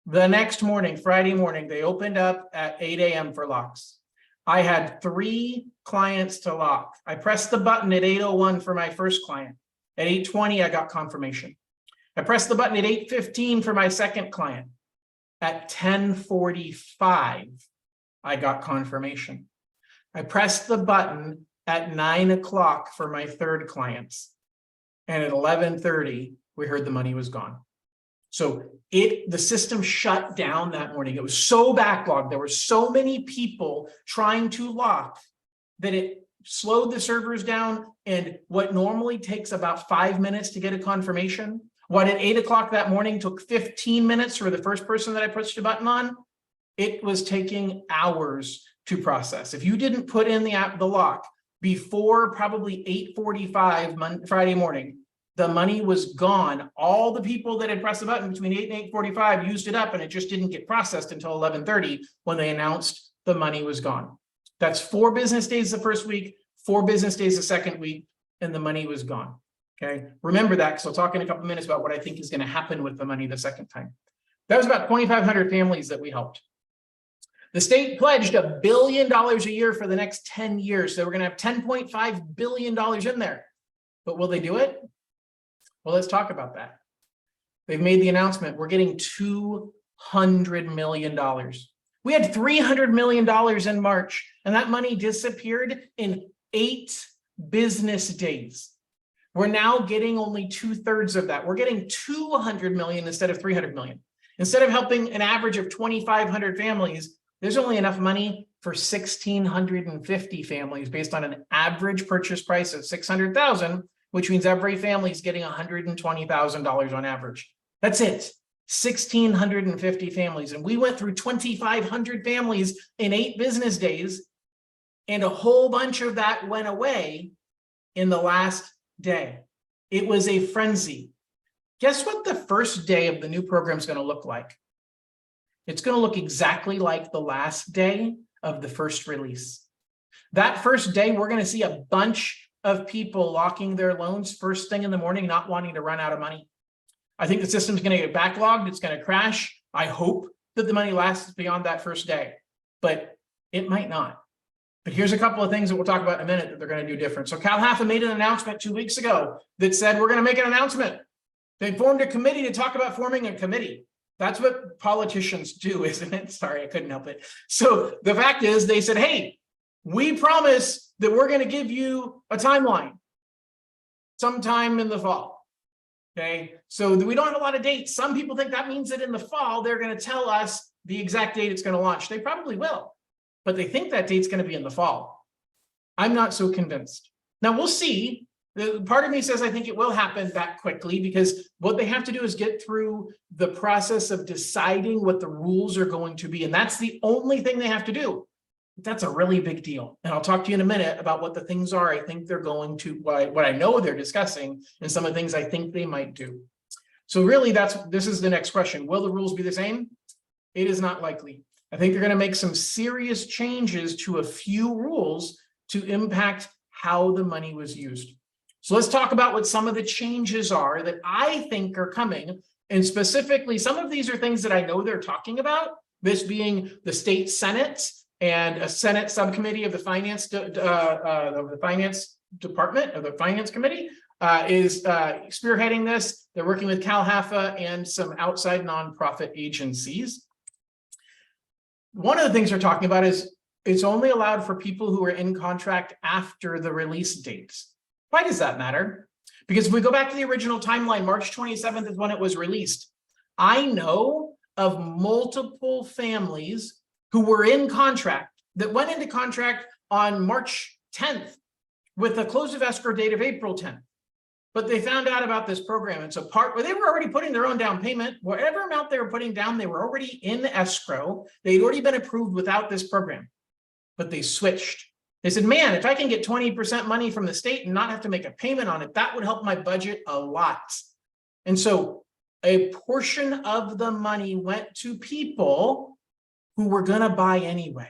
The next morning, Friday morning, they opened up at 8 a.m. for locks. I had 3 clients to lock. I pressed the button at 8:01 for my first client. At 8:20, I got confirmation. I pressed the button at 8:15 for my second client. At 10:45, I got confirmation. I pressed the button at 9 o'clock for my third client. And at 11:30, we heard the money was gone. So the system shut down that morning. It was so backlogged. There were so many people trying to lock that it slowed the servers down. And what normally takes about 5 minutes to get a confirmation, what at 8 o'clock that morning took 15 minutes for the first person that I pushed a button on, it was taking hours to process. If you didn't put in the lock before probably 8:45 Friday morning, the money was gone. All the people that had pressed the button between 8 and 8:45 used it up, and it just didn't get processed until 11:30 when they announced the money was gone. That's 4 business days the first week, 4 business days the second week, and the money was gone. Okay, remember that, because I'll talk in a couple of minutes about what I think is going to happen with the money the second time. That was about 2,500 families that we helped. The state pledged $1 billion a year for the next 10 years. So we're going to have $10.5 billion in there. But will they do it? Well, let's talk about that. They've made the announcement. We're getting $200 million. We had $300 million in March, and that money disappeared in 8 business days. We're now getting only 2/3 of that. We're getting 200 million instead of 300 million. Instead of helping an average of 2,500 families, there's only enough money for 1,650 families based on an average purchase price of $600,000, which means every family is getting $120,000 on average. That's it. 1,650 families. And we went through 2,500 families in 8 business days. And a whole bunch of that went away in the last day. It was a frenzy. Guess what the first day of the new program is going to look like? It's going to look exactly like the last day of the first release. That first day, we're going to see a bunch of people locking their loans first thing in the morning, not wanting to run out of money. I think the system's going to get backlogged. It's going to crash. I hope that the money lasts beyond that first day, but it might not. But here's a couple of things that we'll talk about in a minute that they're going to do different. So Cal HAFA made an announcement 2 weeks ago that said, we're going to make an announcement. They formed a committee to talk about forming a committee. That's what politicians do, isn't it? Sorry, I couldn't help it. So the fact is, they said, hey, we promise that we're going to give you a timeline sometime in the fall. Okay, so we don't have a lot of dates. Some people think that means that in the fall, they're going to tell us the exact date it's going to launch. They probably will, but they think that date's going to be in the fall. I'm not so convinced. Now we'll see. Part of me says I think it will happen that quickly, because what they have to do is get through the process of deciding what the rules are going to be. And that's the only thing they have to do. That's a really big deal. And I'll talk to you in a minute about what the things are I think they're going to, what I know they're discussing, and some of the things I think they might do. So really, this is the next question. Will the rules be the same? It is not likely. I think they're going to make some serious changes to a few rules to impact how the money was used. So let's talk about what some of the changes are that I think are coming. And specifically, some of these are things that I know they're talking about, this being the state Senate and a Senate subcommittee of the finance department, of the finance committee, is spearheading this. They're working with Cal HAFA and some outside nonprofit agencies. One of the things they're talking about is it's only allowed for people who are in contract after the release dates. Why does that matter? Because if we go back to the original timeline, March 27th is when it was released. I know of multiple families who were in contract that went into contract on March 10th with a close of escrow date of April 10th. But they found out about this program. And so where they were already putting their own down payment, whatever amount they were putting down, they were already in escrow. They'd already been approved without this program, but they switched. They said, man, if I can get 20% money from the state and not have to make a payment on it, that would help my budget a lot. And so a portion of the money went to people who were going to buy anyway.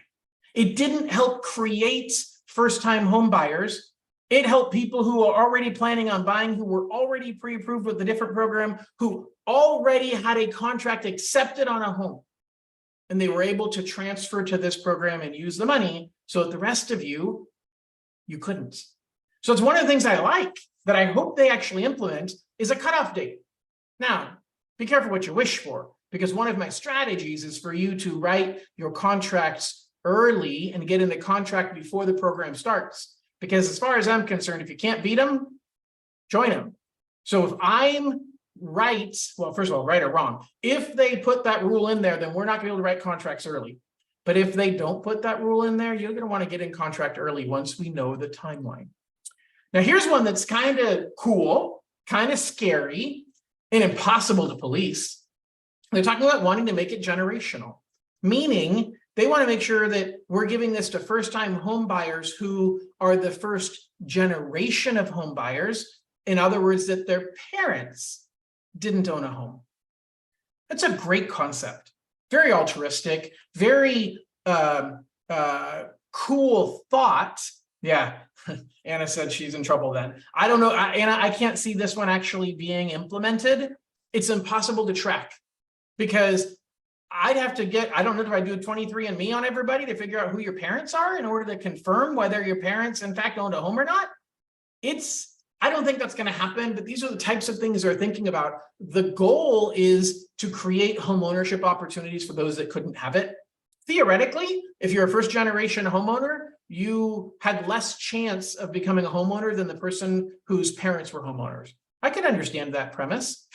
It didn't help create first-time home buyers. It helped people who are already planning on buying, who were already pre-approved with a different program, who already had a contract accepted on a home. And they were able to transfer to this program and use the money, so that the rest of you couldn't. So it's one of the things I like that I hope they actually implement is a cutoff date. Now, be careful what you wish for, because one of my strategies is for you to write your contracts early and get in the contract before the program starts. Because as far as I'm concerned, if you can't beat them, join them. So if I'm right, well, first of all, right or wrong, if they put that rule in there, then we're not going to be able to write contracts early. But if they don't put that rule in there, you're going to want to get in contract early once we know the timeline. Now, here's one that's kind of cool, kind of scary, and impossible to police. They're talking about wanting to make it generational, meaning they want to make sure that we're giving this to first-time home buyers who are the first generation of home buyers. In other words, that their parents didn't own a home. That's a great concept. Very altruistic, very cool thought. Yeah, Anna said she's in trouble then. I don't know, Anna, I can't see this one actually being implemented. It's impossible to track because I'd have to I don't know if I do a 23andMe on everybody to figure out who your parents are in order to confirm whether your parents in fact owned a home or not. I don't think that's going to happen, but these are the types of things they're thinking about. The goal is to create home ownership opportunities for those that couldn't have it. Theoretically, if you're a first generation homeowner, you had less chance of becoming a homeowner than the person whose parents were homeowners. I can understand that premise.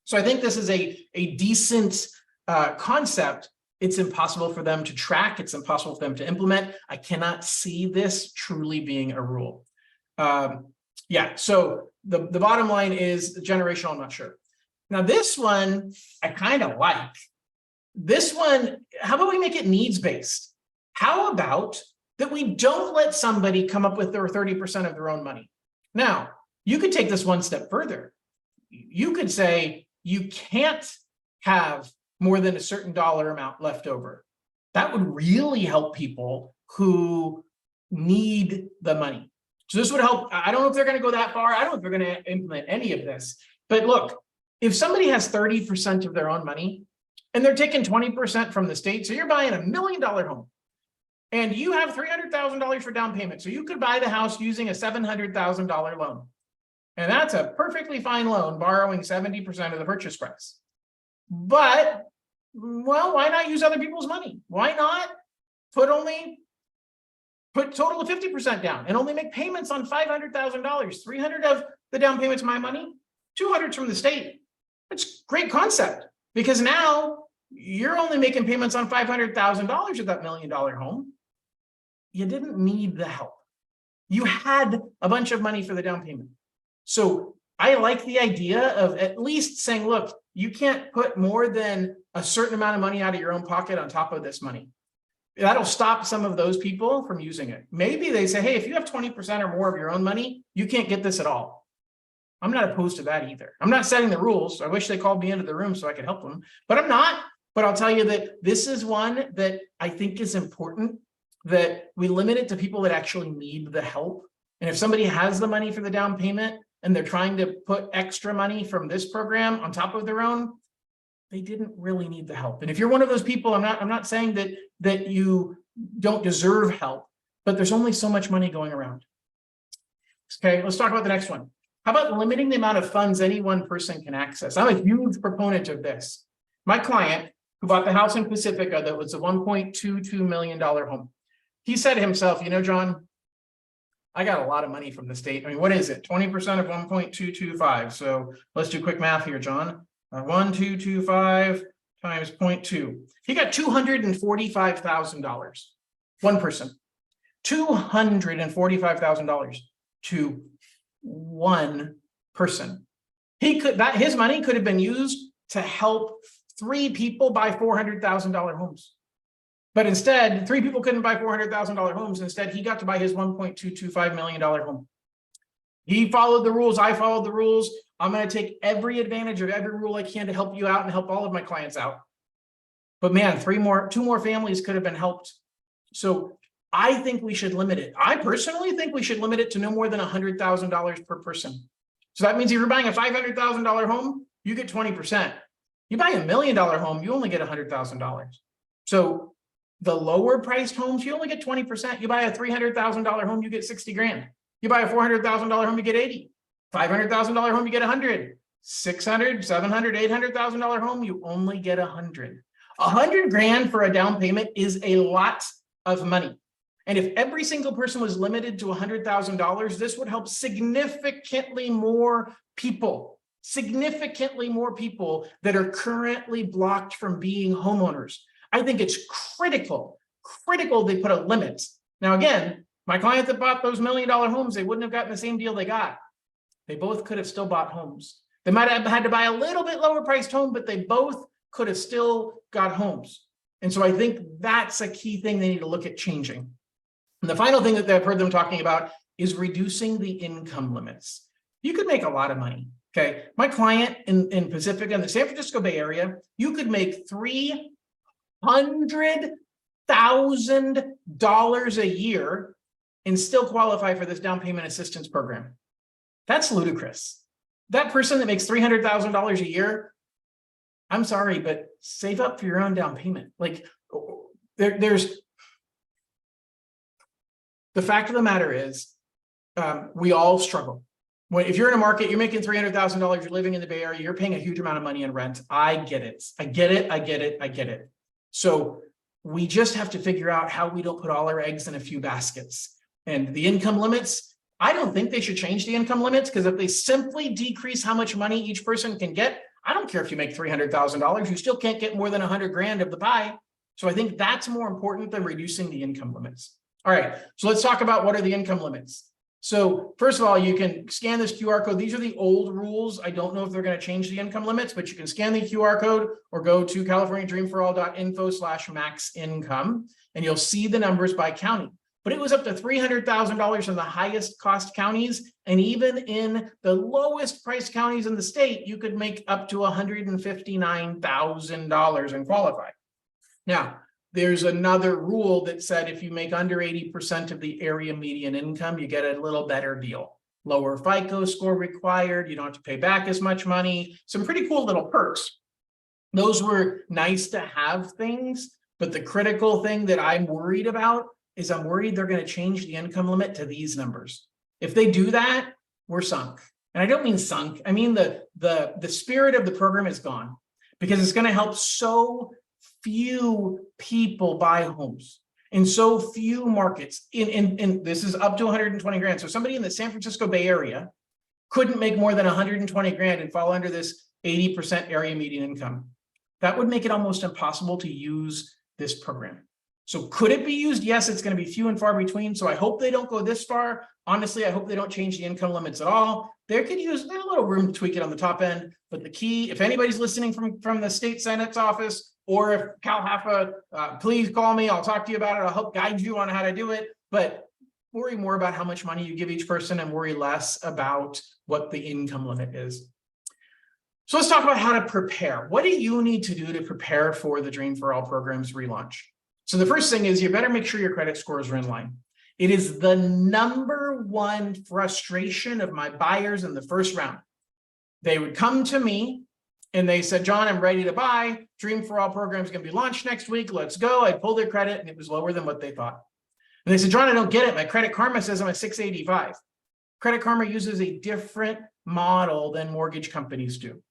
So I think this is a decent concept. It's impossible for them to track. It's impossible for them to implement. I cannot see this truly being a rule. Yeah, so the bottom line is generational, I'm not sure. Now, this one I kind of like. This one, how about we make it needs-based? How about that we don't let somebody come up with their 30% of their own money? Now, you could take this one step further. You could say you can't have more than a certain dollar amount left over. That would really help people who need the money. So this would help. I don't know if they're going to go that far. I don't know if they're going to implement any of this. But look, if somebody has 30% of their own money and they're taking 20% from the state, so you're buying $1 million home and you have $300,000 for down payment. So you could buy the house using a $700,000 loan. And that's a perfectly fine loan, borrowing 70% of the purchase price. But, well, why not use other people's money? Why not put total of 50% down and only make payments on $500,000, 300 of the down payment's my money, 200 from the state. It's a great concept because now you're only making payments on $500,000 of that $1 million home. You didn't need the help. You had a bunch of money for the down payment. So I like the idea of at least saying, look, you can't put more than a certain amount of money out of your own pocket on top of this money. That'll stop some of those people from using it. Maybe they say, hey, if you have 20% or more of your own money, you can't get this at all. I'm not opposed to that either. I'm not setting the rules. I wish they called me into the room so I could help them, but I'm not. But I'll tell you that this is one that I think is important, that we limit it to people that actually need the help. And if somebody has the money for the down payment and they're trying to put extra money from this program on top of their own, they didn't really need the help. And if you're one of those people, I'm not saying that you don't deserve help, but there's only so much money going around. Okay, let's talk about the next one. How about limiting the amount of funds any one person can access? I'm a huge proponent of this. My client who bought the house in Pacifica that was a $1.22 million home, he said to himself, you know, John, I got a lot of money from the state. I mean, what is it? 20% of 1.225. So let's do quick math here, John. 1,225 times 0.2. He got $245,000. One person. $245,000 to one person. His money could have been used to help 3 people buy $400,000 homes. But instead, 3 people couldn't buy $400,000 homes. Instead, he got to buy his $1.225 million home. He followed the rules. I followed the rules. I'm going to take every advantage of every rule I can to help you out and help all of my clients out. But man, 2 more families could have been helped. So I think we should limit it. I personally think we should limit it to no more than $100,000 per person. So that means if you're buying a $500,000 home, you get 20%. You buy $1 million home, you only get $100,000. So the lower priced homes, you only get 20%. You buy a $300,000 home, you get 60 grand. You buy a $400,000 home, you get 80. $500,000 home, you get 100. $600,000, $700,000, $800,000 home, you only get 100. 100 grand for a down payment is a lot of money. And if every single person was limited to $100,000, this would help significantly more people that are currently blocked from being homeowners. I think it's critical they put a limit. Now, again, my client that bought those $1 million homes, they wouldn't have gotten the same deal they got. They both could have still bought homes. They might have had to buy a little bit lower priced home, but they both could have still got homes. And so I think that's a key thing they need to look at changing. And the final thing that I've heard them talking about is reducing the income limits. You could make a lot of money. Okay. My client in Pacifica, in the San Francisco Bay Area, you could make $300,000 a year and still qualify for this down payment assistance program. That's ludicrous. That person that makes $300,000 a year, I'm sorry, but save up for your own down payment. Like there's the fact of the matter is we all struggle. If you're in a market, you're making $300,000, you're living in the Bay Area, you're paying a huge amount of money in rent. I get it. So we just have to figure out how we don't put all our eggs in a few baskets. And the income limits, I don't think they should change the income limits, because if they simply decrease how much money each person can get, I don't care if you make $300,000, you still can't get more than 100 grand of the pie. So I think that's more important than reducing the income limits. All right, so let's talk about what are the income limits. So first of all, you can scan this QR code. These are the old rules. I don't know if they're going to change the income limits, but you can scan the QR code or go to californiadreamforall.info/max income, and you'll see the numbers by county. But it was up to $300,000 in the highest cost counties. And even in the lowest price counties in the state, you could make up to $159,000 and qualify. Now, there's another rule that said if you make under 80% of the area median income, you get a little better deal. Lower FICO score required. You don't have to pay back as much money. Some pretty cool little perks. Those were nice to have things, but the critical thing that I'm worried about is I'm worried they're going to change the income limit to these numbers. If they do that, we're sunk. And I don't mean sunk. I mean the spirit of the program is gone, because it's going to help so few people buy homes in so few markets. In this is up to 120 grand. So somebody in the San Francisco Bay Area couldn't make more than 120 grand and fall under this 80% area median income. That would make it almost impossible to use this program. So could it be used? Yes, it's going to be few and far between. So I hope they don't go this far. Honestly, I hope they don't change the income limits at all. They could use a little room to tweak it on the top end. But the key, if anybody's listening from the state Senate's office, or if Cal Haffa, please call me. I'll talk to you about it. I'll help guide you on how to do it. But worry more about how much money you give each person and worry less about what the income limit is. So let's talk about how to prepare. What do you need to do to prepare for the Dream for All program's relaunch? So the first thing is you better make sure your credit scores are in line. It is the #1 frustration of my buyers in the first round. They would come to me and they said, John, I'm ready to buy. Dream for All program is going to be launched next week. Let's go. I pulled their credit and it was lower than what they thought. And they said, John, I don't get it. My Credit Karma says I'm a 685. Credit Karma uses a different model than mortgage companies do.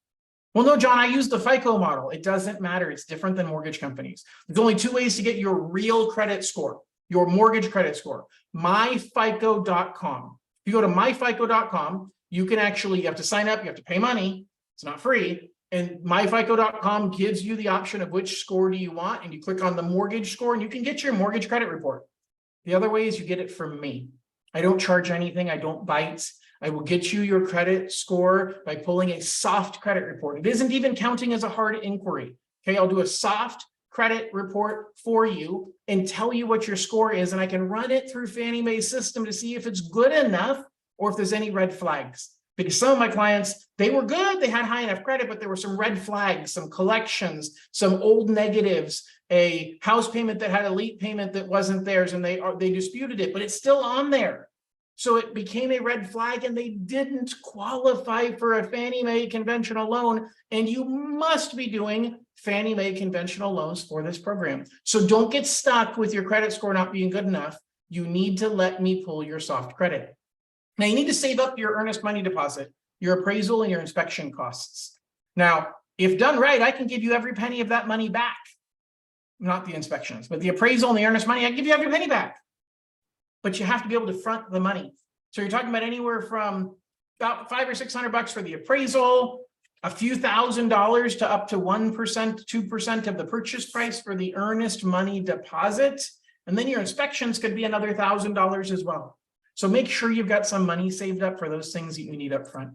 Well, no, John, I use the FICO model. It doesn't matter. It's different than mortgage companies. There's only 2 ways to get your real credit score, your mortgage credit score. myfico.com. If you go to myfico.com, you can actually, you have to sign up, you have to pay money. It's not free. And myfico.com gives you the option of which score do you want, and you click on the mortgage score and you can get your mortgage credit report. The other way is you get it from me. I don't charge anything. I don't bite. I will get you your credit score by pulling a soft credit report. It isn't even counting as a hard inquiry. Okay, I'll do a soft credit report for you and tell you what your score is, and I can run it through Fannie Mae's system to see if it's good enough or if there's any red flags. Because some of my clients, they were good, they had high enough credit, but there were some red flags, some collections, some old negatives, a house payment that had a late payment that wasn't theirs, and they disputed it, but it's still on there. So it became a red flag and they didn't qualify for a Fannie Mae conventional loan. And you must be doing Fannie Mae conventional loans for this program. So don't get stuck with your credit score not being good enough. You need to let me pull your soft credit. Now you need to save up your earnest money deposit, your appraisal and your inspection costs. Now, if done right, I can give you every penny of that money back. Not the inspections, but the appraisal and the earnest money, I can give you every penny back. But you have to be able to front the money. So you're talking about anywhere from about $500 or $600 for the appraisal, a few $1,000s to up to 1%, 2% of the purchase price for the earnest money deposit. And then your inspections could be another $1,000 as well. So make sure you've got some money saved up for those things that you need up front.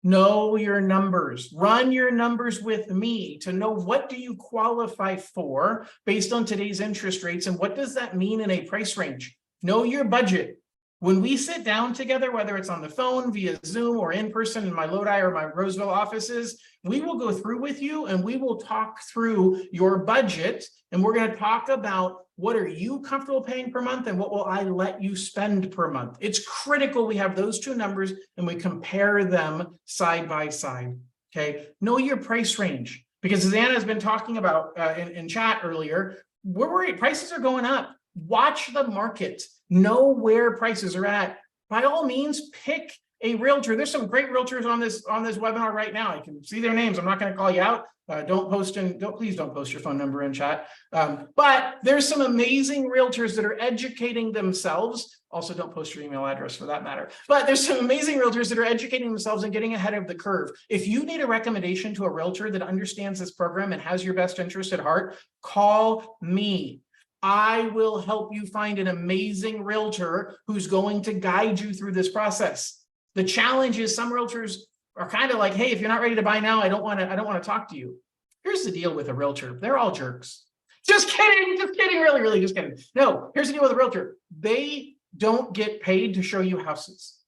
Know your numbers. Run your numbers with me to know what do you qualify for based on today's interest rates and what does that mean in a price range. Know your budget. When we sit down together, whether it's on the phone, via Zoom, or in person in my Lodi or my Roseville offices, we will go through with you and we will talk through your budget. And we're going to talk about what are you comfortable paying per month and what will I let you spend per month. It's critical we have those two numbers and we compare them side by side. Okay, know your price range, because as Anna has been talking about in chat earlier, we're worried prices are going up. Watch the market, know where prices are at. By all means, pick a realtor. There's some great realtors on this webinar right now. I can see their names. I'm not going to call you out. Please don't post your phone number in chat. But there's some amazing realtors that are educating themselves. Also, don't post your email address for that matter. But there's some amazing realtors that are educating themselves and getting ahead of the curve. If you need a recommendation to a realtor that understands this program and has your best interest at heart, call me. I will help you find an amazing realtor who's going to guide you through this process. The challenge is some realtors are kind of like, hey, if you're not ready to buy now, I don't want to talk to you. Here's the deal with a realtor. They're all jerks. Just kidding, really, just kidding. No, here's the deal with a realtor. They don't get paid to show you houses.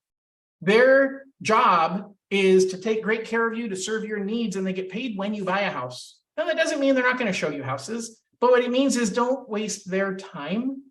Their job is to take great care of you, to serve your needs, and they get paid when you buy a house. Now, that doesn't mean they're not going to show you houses, but what it means is don't waste their time.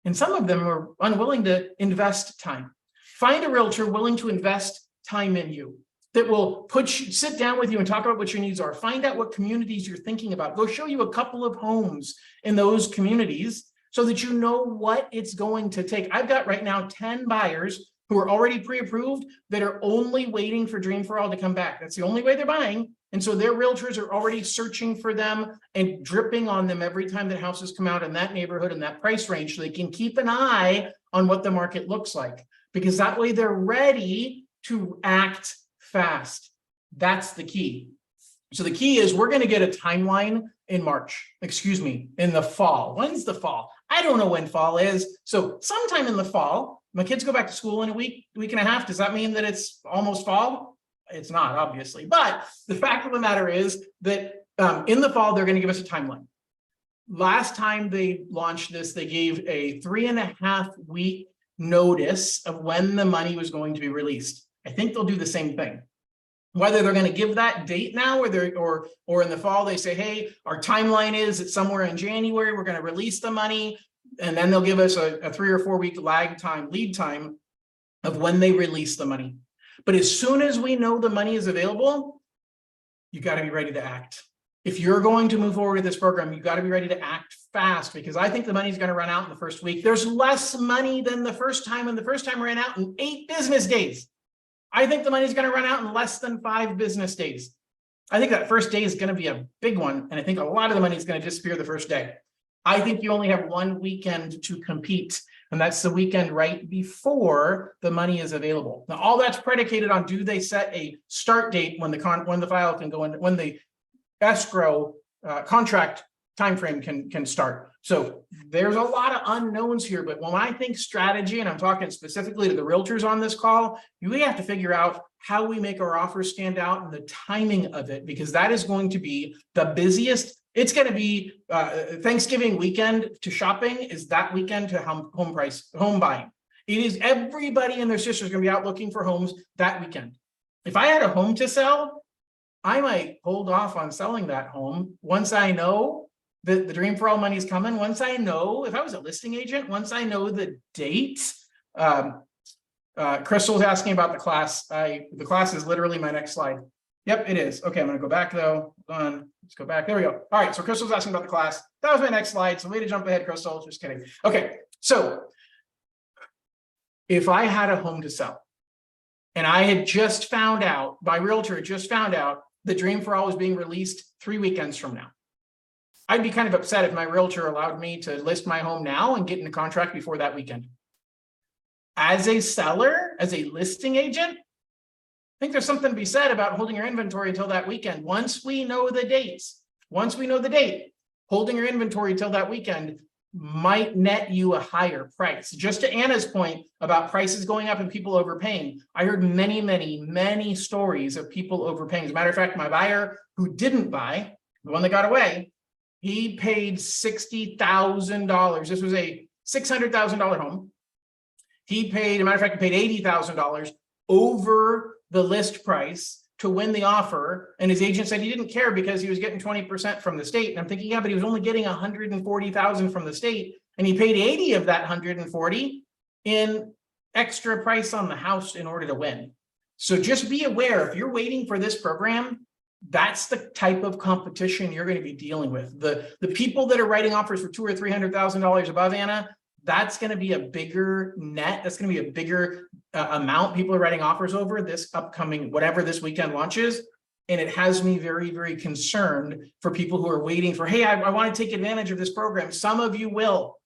And some of them are unwilling to invest time. Find a realtor willing to invest time in you, that will sit down with you and talk about what your needs are. Find out what communities you're thinking about. Go show you a couple of homes in those communities so that you know what it's going to take. I've got right now 10 buyers who are already pre-approved that are only waiting for Dream for All to come back. That's the only way they're buying. And so their realtors are already searching for them and dripping on them every time that houses come out in that neighborhood and that price range, so they can keep an eye on what the market looks like, because that way they're ready to act fast. That's the key. So the key is we're going to get a timeline in the fall. When's the fall? I don't know when fall is. So sometime in the fall, my kids go back to school in a week and a half. Does that mean that it's almost fall? It's not, obviously. But the fact of the matter is that in the fall, they're going to give us a timeline. Last time they launched this, they gave a 3.5 week notice of when the money was going to be released. I think they'll do the same thing. Whether they're going to give that date now or in the fall, they say, hey, our timeline is it's somewhere in January, we're going to release the money, and then they'll give us a 3 or 4 week lead time of when they release the money. But as soon as we know the money is available, you got to be ready to act. If you're going to move forward with this program, you've got to be ready to act fast, because I think the money's going to run out in the first week. There's less money than the first time, and the first time ran out in 8 business days. I think the money's going to run out in less than 5 business days. I think that first day is going to be a big one, and I think a lot of the money is going to disappear the first day. I think you only have one weekend to compete, and that's the weekend right before the money is available. Now, all that's predicated on, do they set a start date when the file can go in, when the escrow contract timeframe can start. So there's a lot of unknowns here, but when I think strategy, and I'm talking specifically to the realtors on this call, we have to figure out how we make our offers stand out and the timing of it, because that is going to be the busiest. It's going to be Thanksgiving weekend to shopping is that weekend to home buying. It is everybody and their sisters going to be out looking for homes that weekend. If I had a home to sell, I might hold off on selling that home once I know that the Dream for All money is coming. Once I know, if I was a listing agent, once I know the date. Crystal's asking about the class. The class is literally my next slide. Yep, it is. Okay, I'm going to go back though. Hold on. Let's go back. There we go. All right, so Crystal's asking about the class. That was my next slide. So way to jump ahead, Crystal. Just kidding. Okay, so if I had a home to sell and I had just found out, my realtor had just found out the Dream for All was being released 3 weekends from now, I'd be kind of upset if my realtor allowed me to list my home now and get in the contract before that weekend. As a seller, as a listing agent, I think there's something to be said about holding your inventory until that weekend. Once we know the dates, holding your inventory until that weekend might net you a higher price. Just to Anna's point about prices going up and people overpaying, I heard many stories of people overpaying. As a matter of fact, my buyer who didn't buy, the one that got away, he paid $60,000. This was a $600,000 home. He paid, as a matter of fact, he paid $80,000 over the list price to win the offer. And his agent said he didn't care because he was getting 20% from the state. And I'm thinking, yeah, but he was only getting $140,000 from the state. And he paid 80 of that 140 in extra price on the house in order to win. So just be aware, if you're waiting for this program, that's the type of competition you're going to be dealing with. The people that are writing offers for $200,000 or $300,000 above, Anna, that's going to be a bigger net. That's going to be a bigger amount people are writing offers over this upcoming, whatever this weekend launches. And it has me very concerned for people who are waiting for, hey, I want to take advantage of this program. Some of you will,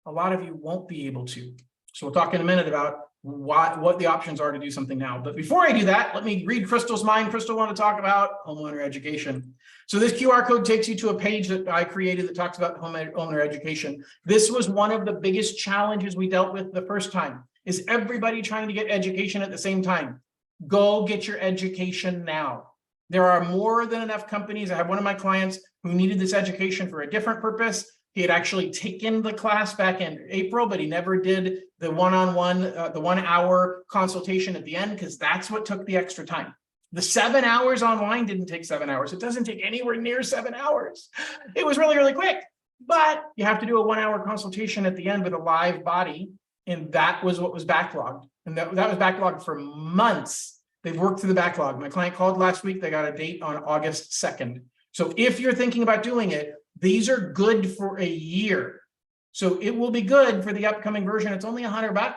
a lot of you won't be able to. So we'll talk in a minute about what the options are to do something now. But before I do that, let me read Crystal's mind. Crystal wanted to talk about homeowner education. So this QR code takes you to a page that I created that talks about homeowner education. This was one of the biggest challenges we dealt with the first time, is everybody trying to get education at the same time. Go get your education now. There are more than enough companies. I have one of my clients who needed this education for a different purpose. He had actually taken the class back in April, but he never did the one-on-one, the 1 hour consultation at the end, because that's what took the extra time. The 7 hours online didn't take 7 hours. It doesn't take anywhere near 7 hours. It was really, really quick, but you have to do a 1 hour consultation at the end with a live body. And that was what was backlogged. And that was backlogged for months. They've worked through the backlog. My client called last week. They got a date on August 2nd. So if you're thinking about doing it, these are good for a year. So it will be good for the upcoming version. It's only $100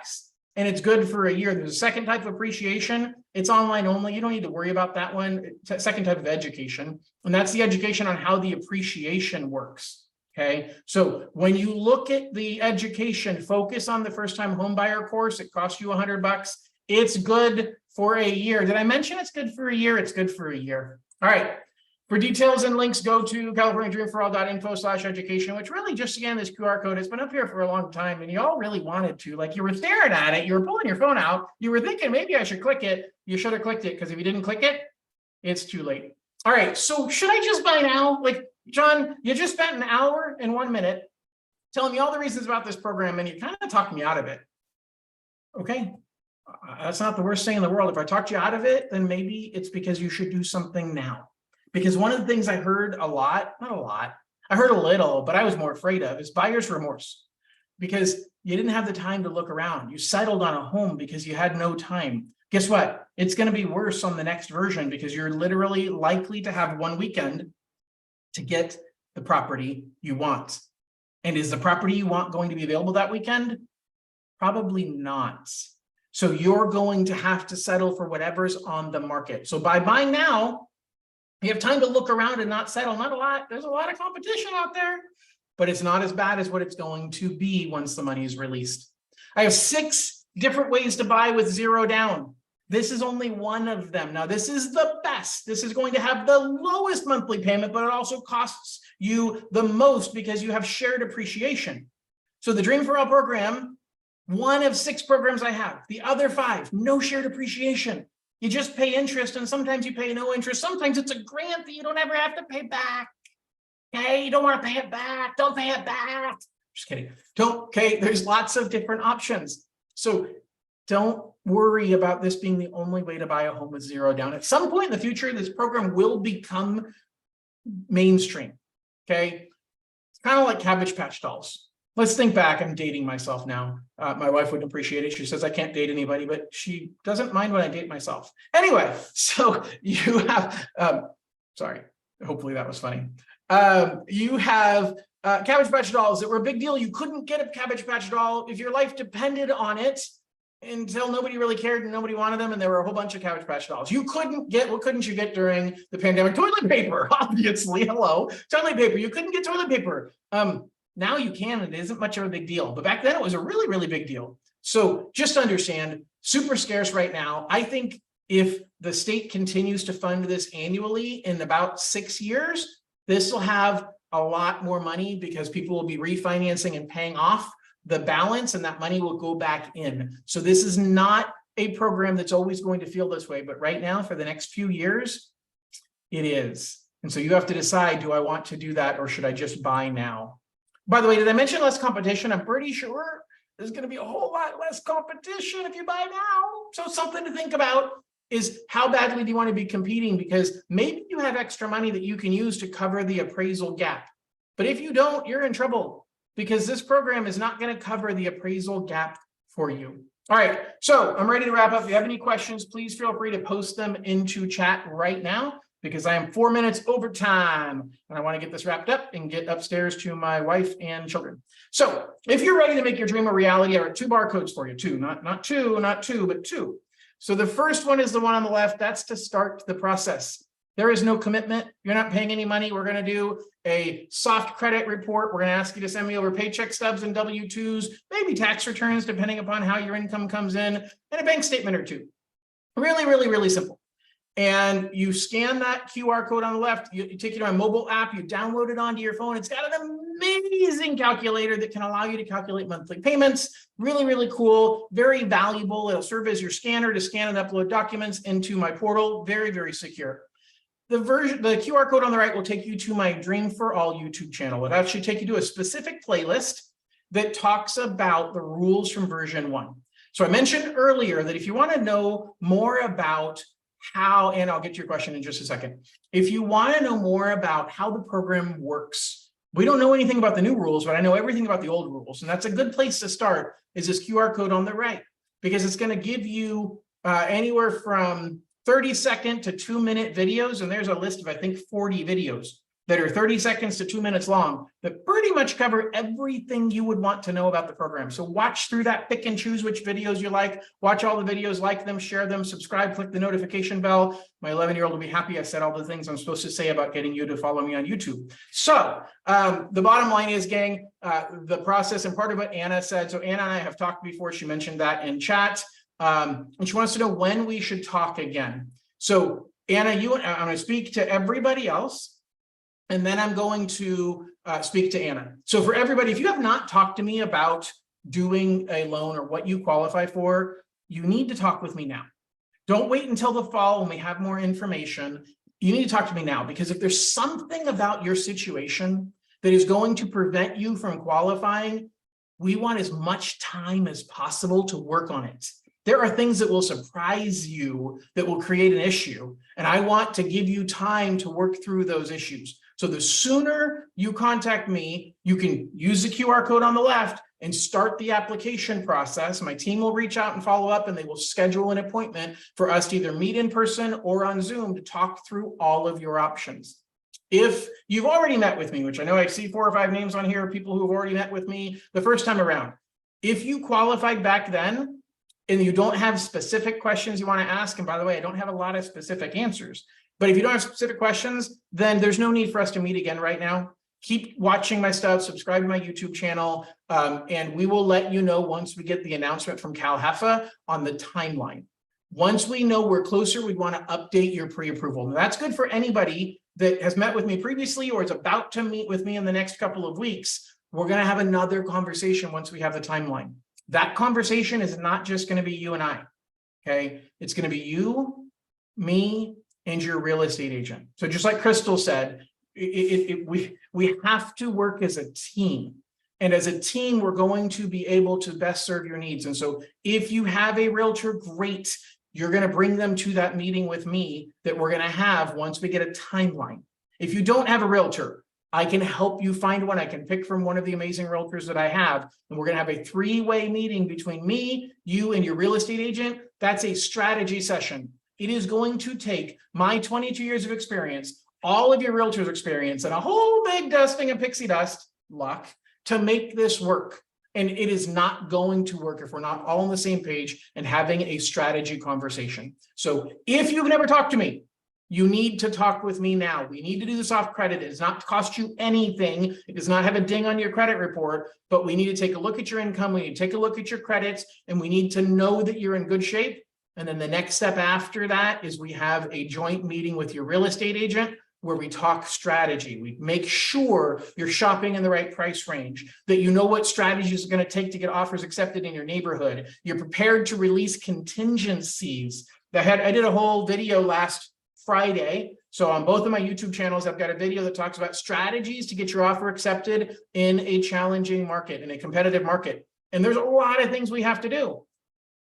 and it's good for a year. There's a second type of appreciation. It's online only. You don't need to worry about that one. It's a second type of education. And that's the education on how the appreciation works. Okay. So when you look at the education, focus on the first time home buyer course. It costs you $100. It's good for a year. Did I mention it's good for a year? It's good for a year. All right. For details and links, go to californiadreamforall.info/education, which really just scan this QR code. It's been up here for a long time and you all really wanted to, like you were staring at it. You were pulling your phone out. You were thinking maybe I should click it. You should have clicked it, because if you didn't click it, it's too late. All right. So should I just buy now? Like, John, you just spent an hour and 1 minute telling me all the reasons about this program and you kind of talked me out of it. Okay. That's not the worst thing in the world. If I talked you out of it, then maybe it's because you should do something now. Because one of the things I heard a lot, not a lot, I heard a little, but I was more afraid of, is buyer's remorse. Because you didn't have the time to look around. You settled on a home because you had no time. Guess what? It's going to be worse on the next version, because you're literally likely to have one weekend to get the property you want. And is the property you want going to be available that weekend? Probably not. So you're going to have to settle for whatever's on the market. So by buying now, you have time to look around and not settle. Not a lot. There's a lot of competition out there, but it's not as bad as what it's going to be once the money is released. I have 6 different ways to buy with 0 down. This is only one of them. Now, this is the best. This is going to have the lowest monthly payment, but it also costs you the most because you have shared appreciation. So the Dream for All program, one of 6 programs I have. The other 5, no shared appreciation. You just pay interest, and sometimes you pay no interest. Sometimes it's a grant that you don't ever have to pay back. Okay, you don't want to pay it back. Don't pay it back. Just kidding. Okay, there's lots of different options. So don't worry about this being the only way to buy a home with 0 down. At some point in the future, this program will become mainstream. Okay, it's kind of like Cabbage Patch Dolls. Let's think back. I'm dating myself now. My wife wouldn't appreciate it. She says I can't date anybody, but she doesn't mind when I date myself. Anyway, so you have, sorry, hopefully that was funny. You have Cabbage Patch Dolls that were a big deal. You couldn't get a Cabbage Patch Doll if your life depended on it, until nobody really cared and nobody wanted them, and there were a whole bunch of Cabbage Patch Dolls. You couldn't get, what couldn't you get during the pandemic? Toilet paper, obviously. Hello, toilet paper. You couldn't get toilet paper. Now you can, and it isn't much of a big deal. But back then it was a really, really big deal. So just understand, super scarce right now. I think if the state continues to fund this annually in about 6 years, this will have a lot more money because people will be refinancing and paying off the balance, and that money will go back in. So this is not a program that's always going to feel this way, but right now for the next few years, it is. And so you have to decide, do I want to do that or should I just buy now? By the way, did I mention less competition? I'm pretty sure there's going to be a whole lot less competition if you buy now. So something to think about is, how badly do you want to be competing? Because maybe you have extra money that you can use to cover the appraisal gap. But if you don't, you're in trouble, because this program is not going to cover the appraisal gap for you. All right, so I'm ready to wrap up. If you have any questions, please feel free to post them into chat right now, because I am 4 minutes over time and I want to get this wrapped up and get upstairs to my wife and children. So if you're ready to make your dream a reality, I have 2 barcodes for you, 2, not two, but 2. So the first one is the one on the left. That's to start the process. There is no commitment. You're not paying any money. We're going to do a soft credit report. We're going to ask you to send me over paycheck stubs and W-2s, maybe tax returns, depending upon how your income comes in, and a bank statement or two. Really, really, really simple. And you scan that QR code on the left, you take it on a mobile app, you download it onto your phone. It's got an amazing calculator that can allow you to calculate monthly payments. Really, really cool, very valuable. It'll serve as your scanner to scan and upload documents into my portal. Very, very secure. The QR code on the right will take you to my Dream for All YouTube channel. It'll actually take you to a specific playlist that talks about the rules from version 1. So I mentioned earlier that if you want to know more about how, and I'll get to your question in just a second. If you want to know more about how the program works, we don't know anything about the new rules, but I know everything about the old rules. And that's a good place to start, is this QR code on the right, because it's going to give you anywhere from 30-second to 2-minute videos. And there's a list of, I think, 40 videos that are 30 seconds to 2 minutes long that pretty much cover everything you would want to know about the program. So watch through that, pick and choose which videos you like, watch all the videos, like them, share them, subscribe, click the notification bell. My 11-year-old will be happy I said all the things I'm supposed to say about getting you to follow me on YouTube. So the bottom line is, gang, the process, and part of what Anna said, so Anna and I have talked before, she mentioned that in chat, and she wants to know when we should talk again. So Anna, I'm going to speak to everybody else, and then I'm going to speak to Anna. So for everybody, if you have not talked to me about doing a loan or what you qualify for, you need to talk with me now. Don't wait until the fall when we have more information. You need to talk to me now, because if there's something about your situation that is going to prevent you from qualifying, we want as much time as possible to work on it. There are things that will surprise you that will create an issue, and I want to give you time to work through those issues. So the sooner you contact me, you can use the QR code on the left and start the application process. My team will reach out and follow up, and they will schedule an appointment for us to either meet in person or on Zoom to talk through all of your options. If you've already met with me, which I know I see 4 or 5 names on here, people who have already met with me the first time around, if you qualified back then and you don't have specific questions you want to ask, and by the way, I don't have a lot of specific answers, but if you don't have specific questions, then there's no need for us to meet again right now. Keep watching my stuff, subscribe to my YouTube channel, and we will let you know once we get the announcement from Cal HEFA on the timeline. Once we know we're closer, we want to update your pre-approval. Now, that's good for anybody that has met with me previously or is about to meet with me in the next couple of weeks. We're going to have another conversation once we have the timeline. That conversation is not just going to be you and I, okay? It's going to be you, me, and your real estate agent. So just like Crystal said, we have to work as a team. And as a team, we're going to be able to best serve your needs. And so if you have a realtor, great. You're going to bring them to that meeting with me that we're going to have once we get a timeline. If you don't have a realtor, I can help you find one. I can pick from one of the amazing realtors that I have. And we're going to have a 3-way meeting between me, you, and your real estate agent. That's a strategy session. It is going to take my 22 years of experience, all of your realtors' experience, and a whole big dusting of pixie dust luck to make this work. And it is not going to work if we're not all on the same page and having a strategy conversation. So if you've never talked to me, you need to talk with me now. We need to do the soft credit. It does not cost you anything. It does not have a ding on your credit report, but we need to take a look at your income. We need to take a look at your credits, and we need to know that you're in good shape. And then the next step after that is we have a joint meeting with your real estate agent where we talk strategy. We make sure you're shopping in the right price range, that you know what strategies are going to take to get offers accepted in your neighborhood. You're prepared to release contingencies. I did a whole video last Friday. So on both of my YouTube channels, I've got a video that talks about strategies to get your offer accepted in a challenging market, in a competitive market. And there's a lot of things we have to do.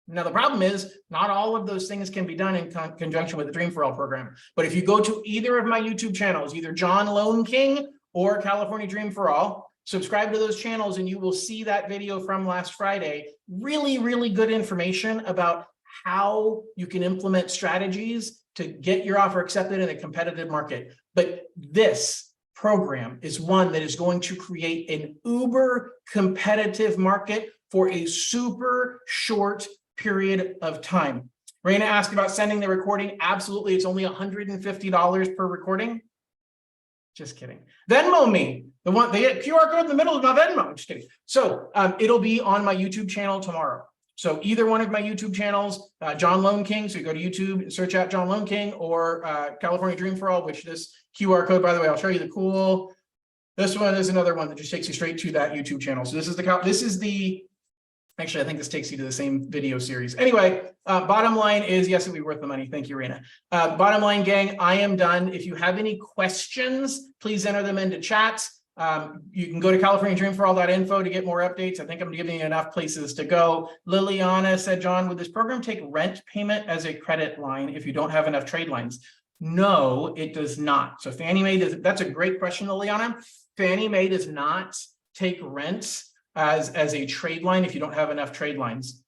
Now, the problem is not all of those things can be done in conjunction with the Dream for All program. But if you go to either of my YouTube channels, either John Loan King or California Dream for All, subscribe to those channels and you will see that video from last Friday. Really, really good information about how you can implement strategies to get your offer accepted in a competitive market. But this program is one that is going to create an uber competitive market for a super short period of time. Raina asked about sending the recording. Absolutely. It's only $150 per recording. Just kidding. Venmo me. The QR code in the middle of my Venmo. I'm just kidding. So it'll be on my YouTube channel tomorrow. So either one of my YouTube channels, John Lone King. So you go to YouTube, search out John Lone King, or California Dream for All, which this QR code, by the way, I'll show you the cool. This one is another one that just takes you straight to that YouTube channel. So this is the actually, I think this takes you to the same video series. Anyway, bottom line is, yes, it'll be worth the money. Thank you, Raina. Bottom line, gang, I am done. If you have any questions, please enter them into chat. You can go to CaliforniaDreamForAll.info to get more updates. I think I'm giving you enough places to go. Liliana said, John, would this program take rent payment as a credit line if you don't have enough trade lines? No, it does not. So Fannie Mae does. That's a great question, Liliana. Fannie Mae does not take rent as a trade line if you don't have enough trade lines.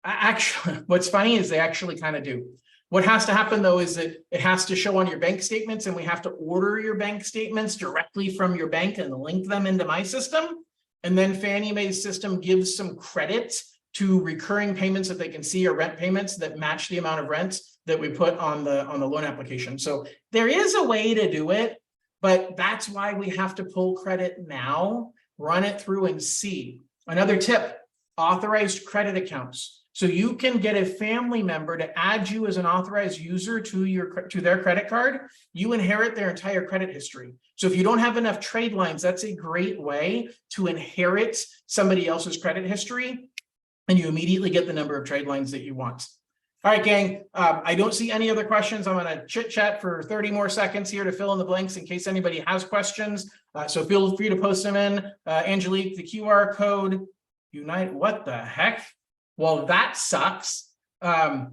Actually, what's funny is they actually kind of do. What has to happen though is that it has to show on your bank statements, and we have to order your bank statements directly from your bank and link them into my system. And then Fannie Mae's system gives some credit to recurring payments that they can see, or rent payments that match the amount of rent that we put on the loan application. So there is a way to do it, but that's why we have to pull credit now, run it through and see. Another tip, authorized credit accounts. So you can get a family member to add you as an authorized user to their credit card. You inherit their entire credit history. So if you don't have enough trade lines, that's a great way to inherit somebody else's credit history, and you immediately get the number of trade lines that you want. All right, gang, I don't see any other questions. I'm going to chit chat for 30 more seconds here to fill in the blanks in case anybody has questions. So feel free to post them in. Angelique, the QR code, Unite, what the heck? Well, that sucks. Don't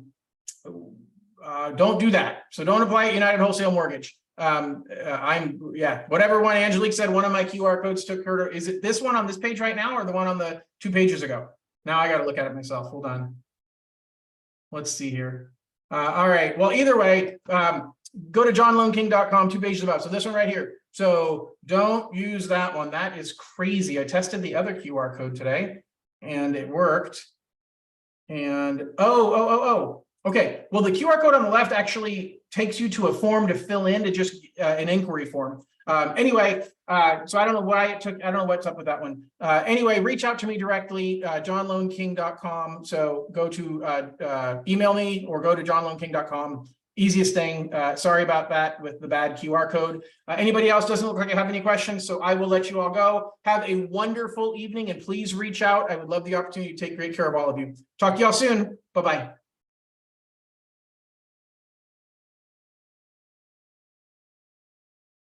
do that. So don't apply at United Wholesale Mortgage. Whatever one Angelique said, one of my QR codes took her to, is it this one on this page right now or the one on the 2 pages ago? Now I got to look at it myself. Hold on. Let's see here. All right. Well, either way, go to johnloneking.com, 2 pages above. So this one right here. So don't use that one. That is crazy. I tested the other QR code today and it worked. And okay. Well, the QR code on the left actually takes you to a form to fill in, to just an inquiry form. Anyway, so I don't know why it took, I don't know what's up with that one. Anyway, reach out to me directly, johnloneking.com. So go to email me or go to johnloneking.com. Easiest thing. Sorry about that with the bad QR code. Anybody else doesn't look like I have any questions, so I will let you all go. Have a wonderful evening and please reach out. I would love the opportunity to take great care of all of you. Talk to y'all soon. Bye-bye.